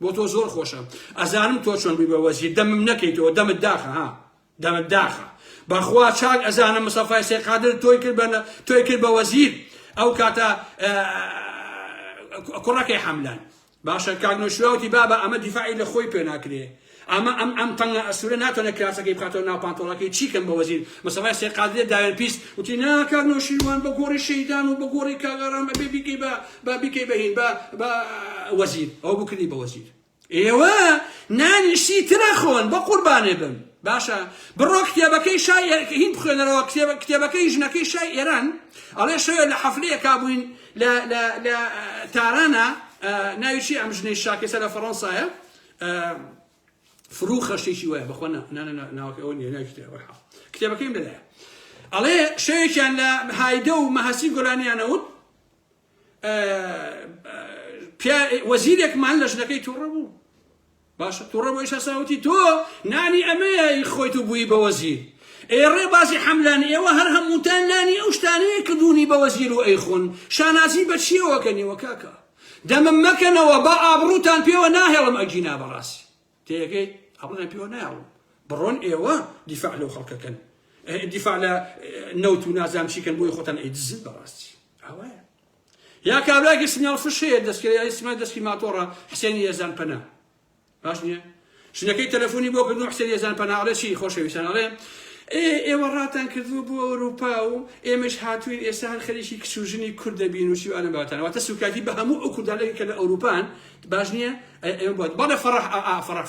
بۆ تۆ زۆر خۆشە ئەزانم تۆ چۆن بی بە وەزیر دەمم نەکەیتەوە دەمت داخە ها دەمت داخە بەخوا چاک ئەزانم مستەفای سێقادر تۆی کرد بە وەزیر ئەو کاتە کوڕەکەی حەملان باشە کاک نوێشراوتی بابە ئەمە دیفاعی لە خۆی پێ ناکرێ ئەم تەنگە ئەسوورە ناتوانێت کلاسەکەی بخاتەوە ناو پانتۆڵەکەی چیکەم بە وەزیر مستەفای سێقادر داوێن پیست وتی نا کاک نوێشیروان بە گۆڕی شەیدان و بە گۆڕی کاگەڕان بەبێ بیکەی بەهین بە وەزیر ئەو بکردی بە وەزیر ئێوە نانیشتی ترە خۆن بە قوربانێ بم باشە بڕۆ کتێبەکەی شای هین بخوێنەرەوە کتێبەکەی ژنەکەی شای ئێران ئەڵێ شەوێ لە حەفلەیە کابووین لە تارانە ناوی چی ئەم ژنەی شاکێسە لە فەڕەنسایە فروخە شتێکی وایە بەخوا ناوەکە ئەوە نییە ناوی کتێبەکەیم لەلایە ئەڵێ شەوێکیان لە هایدە و مەهەسی گۆلانیانەوت وەزیرێکمان لە ژنەکەی تووڕە بوو باشە تووڕە بۆ ئێستا ساوتی تۆ نانی ئەمەیە خۆیت و بووی بە وەزیر ئێڕێ باسی حەملان ئێوە هەر هەمووتان نانی ئەو شتانەیە کردوونی بە وەزیر و ئەیخۆن شانازی بە چیەوەکەنیوە کاکە دەمم مەکەنەوە بە ئابڕووتان پێوە ناهێڵم ئەگینا بەڕاستی تێیەکەی ئابڕووتان پێوە ناهێڵم بڕۆن ئێوە دیفاع لەو خەڵکەکەن دیفاع لە نەوت و نازام چیکەن بۆی خۆتان ئەیدزن بەڕاستی ئەوەیە یا کابراکی سنیال فشەیە دەستکردی ئیسمای دەستی ماتۆڕە حسێنی یێزان پەنا باش نییە ژنەکەی تەلەفۆنی بۆ کردو حسێنی یێزان پەنا ئەڵێ چی خۆشەویستان ئەڵێ ئێوە ڕاتان کردووە بۆ ئەوروپا و ئێمەش هاتووین ئێستا هەر خەریکی کچ و ژنی کورد دەبین و شیوانە باتان واتە سوکاتی بە هەموو ئەو کوردانەی کە لە ئەوروپان باش نییە ئێمە بۆت بەڵێ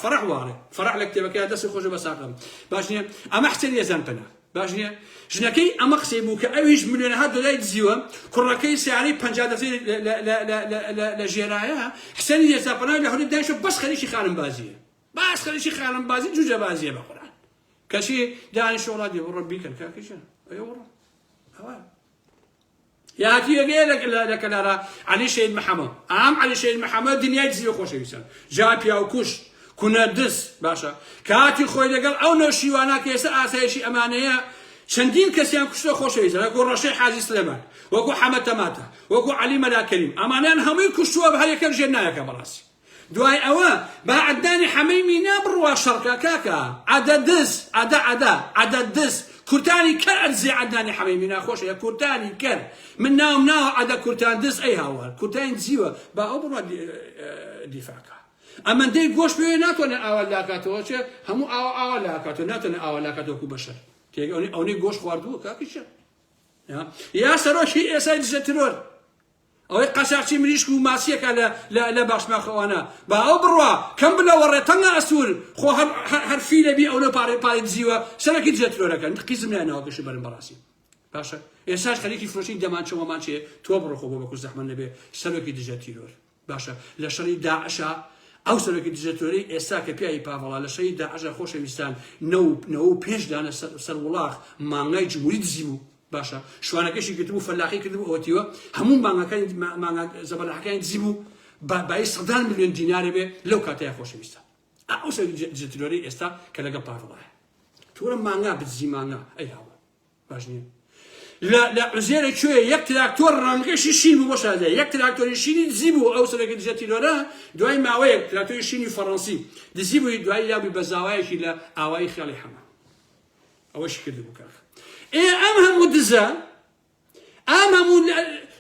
فەرەح وارێ فەرەح لە کتێبەکەی دەستی خۆشە بە ساقم باش نییە ئەمە حسێنی یێزان پەنا باش نییە ژنەکەی ئەمە قسەی بوو کە ئەویش ملیۆنەها دۆلای دزیوە کوڕەکەی سیارەی 50 لە ژێرایە حسێنی یێزان پەنا لە هەولێر دانیشتووە بەس خەریکی خانمبازیە باس خەریکی خانمبازی جوجە بازیە بە قورئان کەچی دانیشتووە وڵاتی بڕۆ بیکەن کاکەجان ئەوە بڕۆ ئەوە یاتی وەگەیە لە کەلارە عەلی شەید محەممەد ئام عەلی شەید محەممەد دنیای دزیوە خۆشەویستان جا پیا و کوش کونە دز باشە کاتی خۆی لەگەڵ ئەو نەوشیوانە کە ئێستا ئاسایشی ئەمانەیە چەندین کەسیان کوشتە خۆشەویستە وەکو ڕەشەی حاجی سلێمان وەکو حەمەد تەماتە وەکو عەلی مەلاکەریم ئەمانیان هەمووی کوشتووە بە هەر یەکەم ژێر نایەکە بەڕاستی دوای ئەوە با عەدنانی حەمەیمی نابڕوە شەڕکە کاکە عەدە دز کورتانی کەر ئەرزێ عەدنانی حەمەیمی ناخۆشە یا کورتانی کەر من ناوم ناوە عەدە کورتان دز ئەی هاوار کورتانی دزیوە با ئەو بڕوە دیفاکە ئەمەندەی گۆشت پێوێ ناتوانێت ئاوا لاکاتەوە چێ هەموو ئاوا لاکاتەوە ناتوانێت ئاوا لاکاتەوە کو بەشەر ئەوەی گۆشت خواردووە کاکیشە یا سەرۆکی ئێسای دژە ترۆر ئەوەی قەشاقچی مریشک و ماسیەکە لە باشماخەوانە با ئەو بڕوا کەم بلەوەڕێ تەنگە ئەسوور خۆ هەر فیلە بی ئەو لە پارەی دزیوە سەرەکی دژە ترۆرەکەن قیزم لایەنەوەکەشی بەرم بەڕاستی باشە ئێساش خەریکی فرۆشی دەمانچەوەمان چێ تۆ بڕۆ خۆ بۆ بەکو زەحمە نەبێ سەرۆکی دژە تیرۆر باشە لە شەڕی داعشە ئەو سەرۆکی دژەتۆری ئێستا کە پیاوی پاڤەڵا لە شەڕی داعشە خۆشەویستان نەوە پێشدانە سەر وڵاغ مانگای جمهوری دزی بوو باشە شوانەکەشی کردبوو فەلاقی کردبوو ئەوەتیوە هەموو مانگا زەبەلاحەکانی دزی بوو بای 100 ملیۆن دینارێ بێ لەو کاتەیە خۆشەویستە ئەو سەرۆکی دژەتۆری ئێستا کە لەگەڵ پاڤەڵایە تۆرە مانگا بدزی مانگا ئەی هاوە باش نییە لە عوزێرە کوێ یەک تراکتۆر ڕەنگەشی شین بوو بۆ شازای یەک تراکتۆری شینی دزی بوو ئەو سەرۆکی دژەتیرۆرە دوای ماوەیەک تراکتۆری شینی فەڕەنسی دزی بووی دوای یابووی بە زاوایەکی لە ئاوایی خیاڵی حەما ئەوەشی کردبوو کاکە ئەم هەموو دزە ئەم هەموو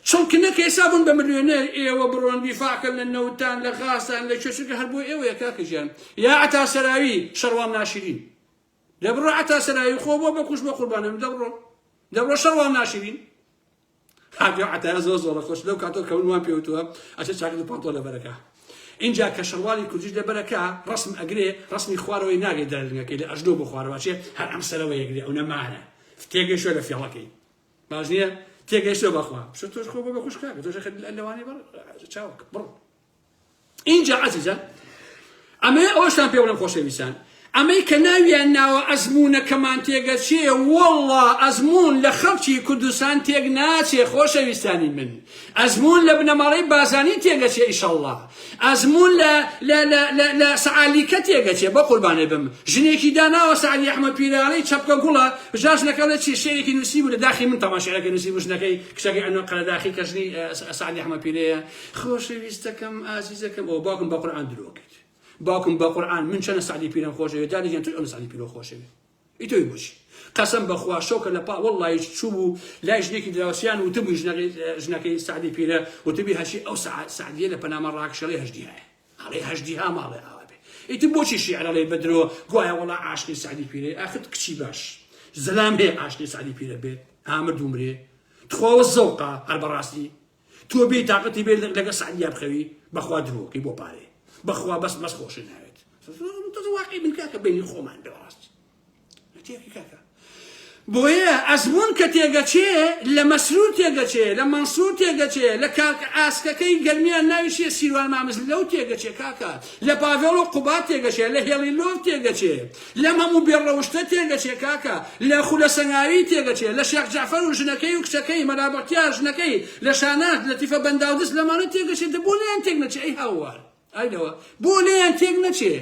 چڵکنەکە ئێستا بوون بە ملیۆنێر ئێوە بڕۆن دیفاعکەن لە نەوتان لە غاسان لە کوێچکە هەر بۆ ئێوەیە کاکە ژیان یا عەتا سەراوی شەڕوان ناشرین دەبڕۆ عتا سەرایی خۆ بۆ بەکوش بە قوربانم دەبڕۆ شەڕوان ناشرین هاگە عتایە زۆر زۆرە خۆش لەو کاتۆ کەون وان پێوتووە ئەچە چاکت و پانتۆ لەبەرەکە اینجا کە شەڕوالی کوردیش لەبەرەکە ڕسم ئەگرێ ڕسمی خوارەوەی ناگێت دەرگەکەی لە ئەژدۆ بۆ خوارەوەچێ هەر ئەم سەرەوە یەکرێ ئەو نەمانە تێگەیشتوە لە فێڵەکەی باش نییە تێگەیشتوە بەخوا تۆش خۆ بۆ بەکوش کاکە تۆش لەوانێ چاوەکە بڕ اینجا عەزیزە ئەمە ئەوەشتان پێ بڵێم خۆشەویستان ئەمەی کە ناویان ناوە ئەزمونەکەمان تێگەچێ وەڵڵا ئەزمون لە خەڵکی کوردستان تێک ناچێ خۆشەویستانی من ئەزمون لە بنەماڵەی بازانی تێگەچێ ئیشەڵڵا ئەزمون لە سەعالیکە تێگەچێ بە قوربانێ بم ژنێکی داناوە سەعالی ئەحمەد پیرەڵی چەپکە گوڵە ژاژنەکە لە چی شێرێکی نووسی بوو لە داخی من تەماشایەکە نووسی بوو ژنەکەی کچەکەی ئەنۆ قەلەداخی کە ژنی سەعالی ئەحمەد پیرەیە خۆشەویستەکەم ئازیزەکەم ئەوە باوکم بە قورئان درۆکرد باوکم بە قورئان من چەنە سەعدی پیرەم خۆشەوێت دارێکیان توی ئەم سەعدی پیرۆ خۆشەوێت ئیتۆی بۆچی قەسەم بەخوا شەوکە لە پا وەڵڵای چوو بوو لای ژنێکی دراوسیان وتبووی ژنەکەی سەعدی پیرە وتبی هەشی ئەو سەعدیە لە پەنامە ڕاکشەڵی هەژدی هەیە هەڵێ هەژدیها ماڵێ ئاوا بێ ئیتر بۆچی شیعرەڵێ بەدرۆ گوایە وەڵا عاشقی سەعدی پیرە ئاخت کچی باش زەلام هەیە عاشقی سەعدی پیرە بێت ئامر دومرێ تخواوە زەوقا هەر بەڕاستی تۆ بێ تااقەتی بێت لەگە سەعدیا بخەوی بەخوا درۆکەی بۆ پارێ بەخوا بەس خۆشی ناوێت واقعی من کاکە بینی خۆمان بێڕاست تێکی کاکە بۆیە ئەزمون کە تێگەچێ لە مەسرور تێگەچێ لە مەنسوور تێگەچێ لە کاک ئاسکەکەی گەرمیان ناویشێ سیروان مامزل لەو تێگەچێ کاکە لە پاڤێڵ و قوبات تێگەچێ لە هێڵی لۆڤ تێگەچێ لە مەموو بێڕەوشتە تێگەچێ کاکە لە خولە سەنگاوی تێگەچێ لە شێخ جعفەر و ژنەکەی و کچەکەی مەرابەختیار ژنەکەی لە شانات لە تیفە بەنداودست لەمانە تێگەچێ بۆ لێیان تێک نەچێ ئەی هاوار ئەیدەوە بۆ لێیان تێک نەچێ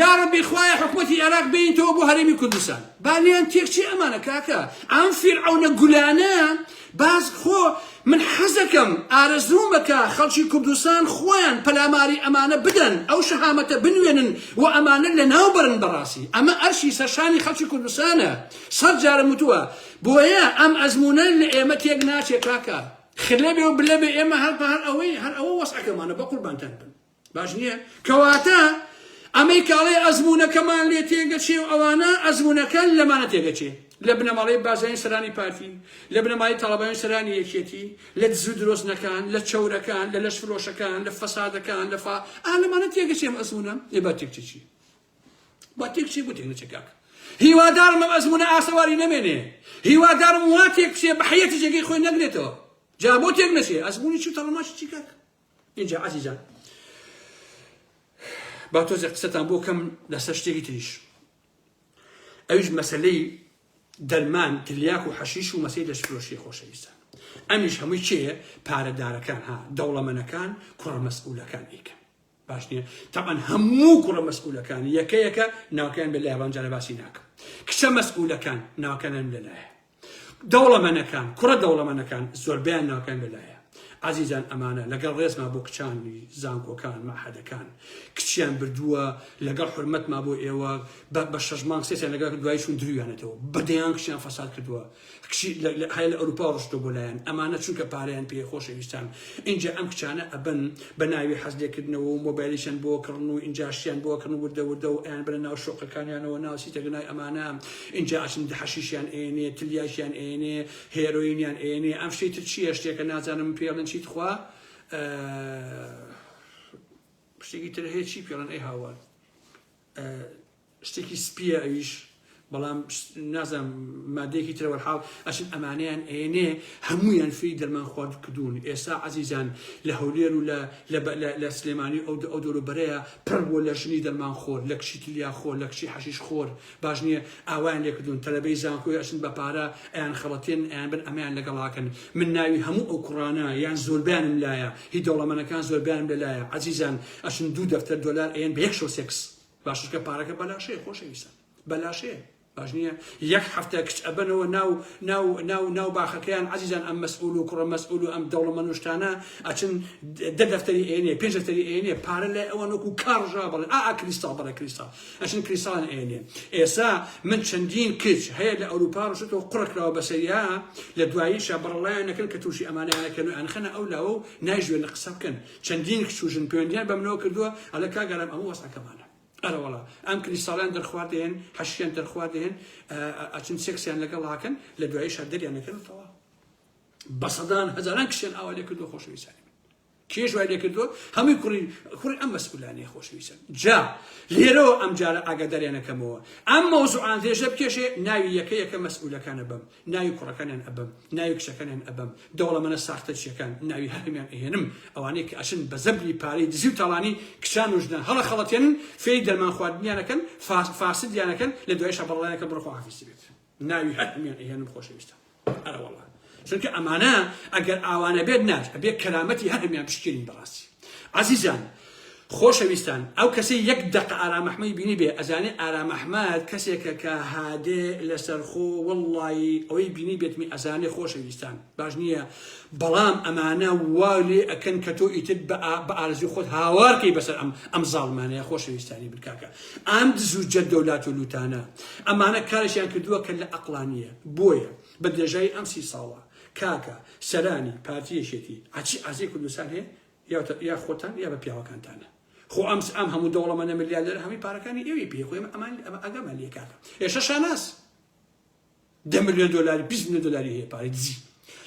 یا ربی خوای حکومەتی عێراق بێنیتەوە بۆ هەرێمی کوردستان با لێیان تێک چی ئەمانە کاکە ئەم فیرعەونە گولانە باز خۆ من حەزەکەم ئارەزوم بکە خەڵکی کوردستان خۆیان پەلاماری ئەمانە بدەن ئەو شەهامەتە بنوێنن و ئەمانە لە ناو بەرن بەڕاستی ئەمە ئەرشی سەرشانی خەڵکی کوردستانە سەد جارە وتووە بۆیە ئەم ئەزمونە لە ئێمە تێک ناچێ کاکە خلێبێ و بلێبێ ئێمە هەر ئەوە وەسعەکەمانە بە قوربانتان بن باش نییە کەواتە ئەمەی کاڵێ ئەزمونەکەمان لێ تێگەچێ و ئەوانە ئەزمونەکان لەمانە تێگەچێ لە بنەماڵەی بازارانی سەرانی پارتی لە بنەماڵی تەڵەبانی سەرانی یەکێتی لە دزو درۆستنەکان لە چەورەکان لە لەش فرۆشەکان لە فەسادەکان لە لەمانە تێگەچێم ئەزمونە ێ با تێکچی با تێکچی بۆ تێک نەچێ کاکە هیوادارم ئەم ئەزمونە ئاسەواری نەمێنێ هیوادارم وا تێکچێ بە حەیەتی جێگەی خۆی نەگرێتەوە جا بۆ تێک نەچێ ئەزمونی چی تەڵەماشی چی کاکە اینجا عەزیزان با تۆزێک قسەتان بۆ کەم لەسەر شتێکی تریش ئەویش مەسەلەی دەرمان تریاک و حەشیش و مەسەلەی لەشفرۆشی خۆشەویستان ئەمیش هەمووی چێە پارەدارەکان دەوڵەمەنەکان کوڕە مەسئوولەکان ئیکەن باش نییە تەبەن هەموو کوڕە مەسئوولەکان یەکەیەکە ناوەکەیان بێ لایە بانجارە باسی ناکەم کچە مەسئوولەکان ناوەکەیان لەلایە دەوڵەمەنەکان کوڕە دەوڵەمەنەکان زۆربیان ناوەکەیان بێلایە عزیزان ئەمانە لەگەڵ ڕێزما بۆ کچانی زانکۆکان مەعهەدەکان کچیان بردووە لەگەڵ حورمەتما بۆ ئێوە بە 6 مانگ سێسیان لەگەڵ دواییشون درویانێتەوە بەدەیان کچیان فەساد کردووە هەیە لە ئەوروپا ڕۆشتۆ بۆ لایەن ئەمانە چونکە پارەیان پێ خۆشەویستان اینجا ئەم کچانە ئەبن بە ناوی حەزلێکردنەوە و مۆبایلیشان بۆ کڕن و ئینجاشیان بۆ کڕن وردە و ئەیان بنە ناو شۆقەکانیانەوە ناو سیتەگەنای ئەمانە اینجا ئاچن حەشیشیان ئێنێ تلیاشیان ئێنێ هێرۆینیان ئێنێ ئەم شتێ تر چییە شتێکە نازانم پێڵن چیت خوا شتێکی تر هەیە چی پێڵن ئەی هاوار شتێکی سپیە ئەویش بەڵام نازانم مادەیەکی ترەوە حاڵ ئەچن ئەمانەیان ئێنێ هەموویان فێی دەرمان خوارد کردوون ئێستا عەزیزان لە هەولێر و لە سلێمانی ئەو دەوروبەرەیە پڕ بۆ لە ژنی دەرمان خۆر لە کشی تلیا خۆر لە کشی حەشیش خۆر باش نییە ئاوایان لێ کردوون تەلەبەی زانکۆی ئەچن بە پارە ئەیان خەڵەتێن ئەیان بن ئەمەیان لەگەڵاکەن من ناوی هەموو ئەو کوڕانە یان زۆربیانم لایە هی دەوڵەمەنەکان زۆربیانم لەلایە عەزیزان ئەچن 2 دەفتەر دۆلار ئەیان بە 1 سێکس باشکە پارەکە بەلاشەیە خۆشەویستان بەلاشەیە باش نییە یەک هەفتە کچ ئەبنەوە ناو باخەکەیان عەزیزان ئەم مەسئول و کوڕە مەسئول و ئەم دەوڵەمەنوشتانە ئەچن 10 دەفتەری ئێنێ 5 دەفتەری ئێنێ پارە لای ئەوە نەکو کارژا بڵێن کریستاڵ بەڵێ کریستاڵ ئەچن کریستاڵن ئێنێ ئێستا من چەندین کچ هەیە لە ئەوروپا ڕۆشتەوە قوڕەکراوە بەسەریا لە دواییشە بەڕڵایان نەکەن کە تووشی ئەمانەیانەکەن و ئەنخەنە ئەو لاوە و نایژوێن لە قسە بکەن چەندین کچ و ژن پەیوەندیان بەمنەوە کردووە ئەلە کاگەرم ئەمە وەسعەکەمانە ئەرە وەڵا ئەم کلیساڵیان دەرخواردێن حەشیان دەرخواردێن ئەچن سێکسیان لەگەڵ هاکەن لە دوایی شار دەریانەکەنەوە بە سەدان هەزاران کشیان ئاوا لێ کردو خۆشەویستانی کێش وای لێ کردووە هەمووی کوڕی ئەم مەسئولانەیە خۆشەویستان جا لێرەوە ئەم جارە ئاگاداریانەکەمەوە ئەم مەوزوعان درێژە بکێشێ ناوی یەکە مەسئولەکانە بەم ناوی کوڕەکانیان ئەبەم ناوی کچەکانیان ئەبەم دەوڵەمەنە ساختەچیەکان ناوی هەرمیان ئەهێنم ئەوانەیە کە ئەچن بە زەبری پارەی دزی و تاڵانی کچان و ژنان هەڵە خەڵەتێنن فێی دەرمان خواردنیانەکەن فاسدیانەکەن لە دوای شەبەڵڵایەکە بڕۆ خواحافیزی بێت ناوی هەرمیان ئەهێنم خۆشەویستان ئەرە وەڵا چونکە ئەمانە ئەگەر ئاوانە بێت ناچ ئەبێ کەرامەتی هەرمیان پشتگیرین بەڕاستی عەزیزان خۆشەویستان ئەو کەسەی یەک دەقە ئارامەحمەی بینی بێ ئەزانێ ئارامەحمەد کەسێکە کە هادێ لەسەر خۆ وەڵڵی ئەوەی بینی بێتمی ئەزانێ خۆشەویستان باش نییە بەڵام ئەمانە وا لێ ئەکەن کە تۆ ئیتر بە ئارزوی خۆت هاوارکەی بەسەر ئەم زاڵمانەیە خۆشەویستانی بکاکە ئەم دز و جەد دەولات و لوتانە ئەمانە کارشیان کردووە کە لە ئەقلانیە بۆیە بە درێژایی ئەم 30 ساڵە کاکە سەرانی پارتیەشێتی ئاچی ئازی کوردستان هەیە یا خۆتان یا بە پیاوەکانتانە خۆ ئەم هەموو دەوڵەمەندە ملیاردەر هەمووی پارەکانی ئێوەی پێ خۆی ئەمان ئەگەمە لێ کاکە ئێشە شاناس 10 ملیۆن دۆلاری 20 ملیۆن دۆلاری هەیە پارەی دزی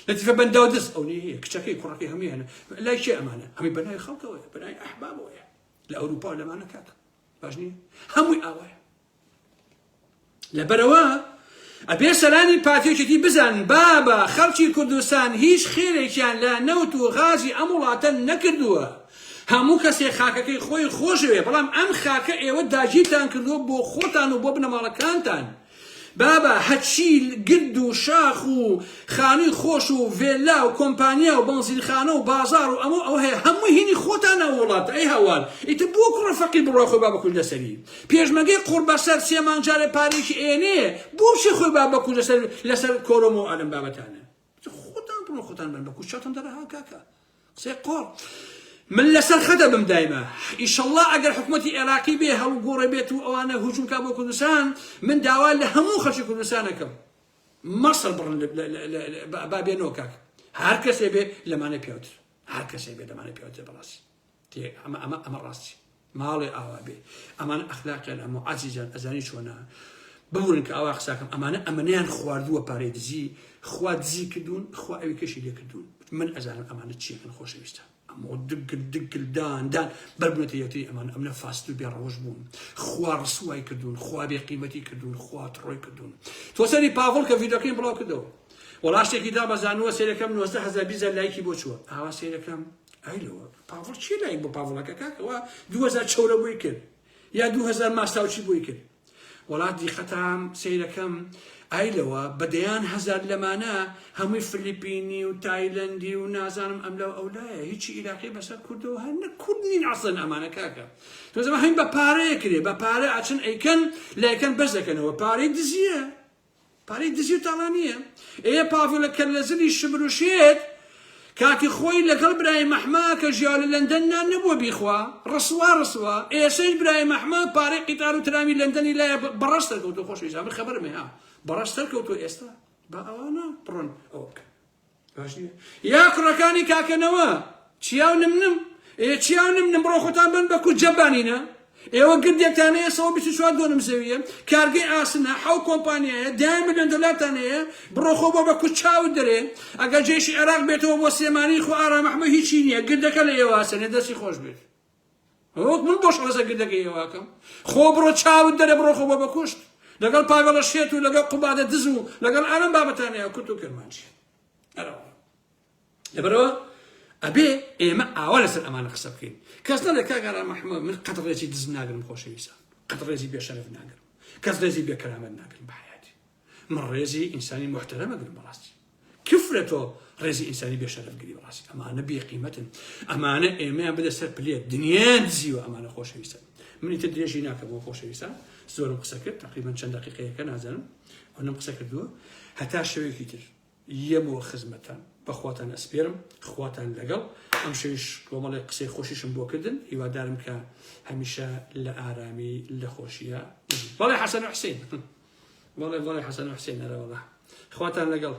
لەتیفە بەنداو دەست ئەو نیە هەیە کچەکەی کوڕەکەی هەمووی هەنە لای چێ ئەمانە هەمووی بەناوی خەڵکەوەیە بەناوی ئەحبابەوەیە لە ئەوروپا لەمانە کاکە باش نییە هەمووی ئاوایە لەبەرەوە ئەبێ سەرانی پارتیەکێتی بزان بابە خەڵکی کوردستان هیچ خێرێکیان لە نەوت و غازی ئەم وڵاتە نەکردووە هەموو کەسێک خاکەکەی خۆی خۆشەوێ بەڵام ئەم خاکە ئێوە داگیرتان کردووە بۆ خۆتان و بۆ بنەماڵەکانتان بابە هەچی گرد و شاخ و خانووی خۆش و ڤێلا و کۆمپانیا و بەنزیرخانە و بازار و ئەو هەیە هەمووی هینی خۆتانە وڵاتە ئەی هەوال ئیتر بۆ کوڕە فەقیر بڕۆ خۆی با بەکوژ لەسەری پێشمەگەی قوڕ بەسەر 3 مانجارێ پارێکی ئێنێ بۆچی خۆی با بەکوژ لەسەر کۆرۆم و ئالم بابەتانە خۆتان بڕۆ خۆتان بن بەکوژ چاتان دەرەها کاکە قسەی قۆڕ من لەسەر خەدە بم دایمە ئیشەڵڵا ئەگەر حکومەتی عێراقی بێ هەڵو گۆڕێ بێت و ئەوانە هوجوم کا بۆ کوردستان من داوا لە هەموو خەڵکی کوردستانەکەم مەسەر بڕن با بێنەوە کاک هەر کەسێ بێ لەمانە پیاوتر هەر کەسێ بێ لەمانە پیاوتر بەڕاستی ئەمە ڕاستی ماڵێ ئاوا بێ ئەمانە ئەخلاقیان ئەمە عەزیزان ئەزانی چۆنە ببورن کە ئاوا قساکەم ئەمانە ئەمەیان خواردووە پارەی دزی خوا دزی کردوون خوا ئەوی کەشی لێ کردوون من ئەزانم ئەمانە چیەکەن خۆشەویستە ئەمە دگل دان بەربوونەتە یەکتری ئەمانە ئەمنە فاست و بێڕەوەش بوون خوا ڕسوای کردوون خوا بێ قیمەتی کردوون خوا تڕۆی کردوون تۆ سەری پاڤڵ کە ڤیدۆکەین بڵاو کردەوە وەڵا شتێکی دا بەزانووە سێرەکەم 90,000 بیزار لایکی بۆ چووە ئاوا سێرەکەم ئەیلەوە پاڤڵ چی لایک بۆ پاڤڵەکە کاکەوە 2000 چەورە بۆی کرد یا 2000 ماستاوچی بۆی کرد وڵات دیخەتام سیرەکەم ئایلەوە بەدەیان 1000 لەمانە هەمووی فلیپینی و تایلەندی و نازانم ئەم لەو ئەولایە هیچی عێراقی بەسەر کوردەوە هەر نەکوردنین عەسڵن ئەمانە کاکە تۆزەمە هەین بە پارەیە کرێ بە پارە ئاچن ئەیکەن لایەکەن بەس دەکەنەوە پارەی دزیە پارەی دزی و تاڵانیە ئێ پاڤڵە کە لە زلی شبروشێت کاکی خۆی لەگەڵ برای مەحما کە ژیا لە لەندەننا نەبووە بیخوا ڕسوا ئێسەی برای مەحما پارەی قیتار و ترامی لەندەنی لایە بەڕەش دەرکەوتۆ خۆشەویستان من خەبەرمێ ها بەڕەش دەرکەوتۆ ئێستا بە ئەوانە بڕۆن ئەوە بکەن باش نییە یا کوڕەکانی کاکەنەوە چیاو نمنم چیاو نمنم بڕۆ خۆتان بن بە کوجەبانینە ئێوە گردێکتانەیە 124 دۆنم زەویە کارگەی ئاسنە 7 کۆمپانیایە 10 ملیۆن دۆلارتانەیە بڕۆ خۆ بۆ بە کوچاوت دەرێ ئەگەر جێشی عێراق بێتەوە بۆ سێمانی خۆ ئارامەحمە هیچی نییە گردەکە لە ئێواسەنێ دەستی خۆش بێت وەک من بۆش ڕێزە گردەکەی ئێواکەم خۆ بڕۆ چاوت دەرێ بڕۆ خۆ بۆ بە کوشت لەگەڵ پاگەڵە شێت و لەگەڵ قوبادە دز و لەگەڵ ئارام بابەتانەیە کورت و کەرمانچی لەبەرەوە ئەبێ ئێمە ئاوا لەسەر ئەمانە قسە بکەین کەس نەڵێ کاگەڕا مەحمە من قەت ڕێزی دز ناگرم خۆشەویستان قەت ڕێزی بێشەرەف ناگرم کەس ڕێزی بێکەرامەت ناگرم بە حیاتی من ڕێزی ئینسانی محتەرەمەگرم بەڕاستی کفرە تۆ ڕێزی ئینسانی بێشەرەفگری بەڕاستی ئەمانە بێقیمەتن ئەمانە ئێمەیان بدە سەر پلێت دنیایان دزیوە ئەمانە خۆشەویستان من ئیتر درێژی ناکەم بۆ خۆشەویستان زۆرم قسە کرد تقریبا چەند دقیقەیەکە نازانم ئەوەم قسە کردووە هەتا شەوێکی تر یەمەوە خزمەتان بەخواتان ئەسپێرم خواتان لەگەڵ ئەم شەویش کۆمەڵی قسەی خۆشیشم بۆ کردن هیوادارم کە هەمیشە لە ئارامی لە خۆشیە بەڵێ حەسەن و حوسێن بەڵێ حەسەن و حوسێن هەرەوەڵا خواتان لەگەڵ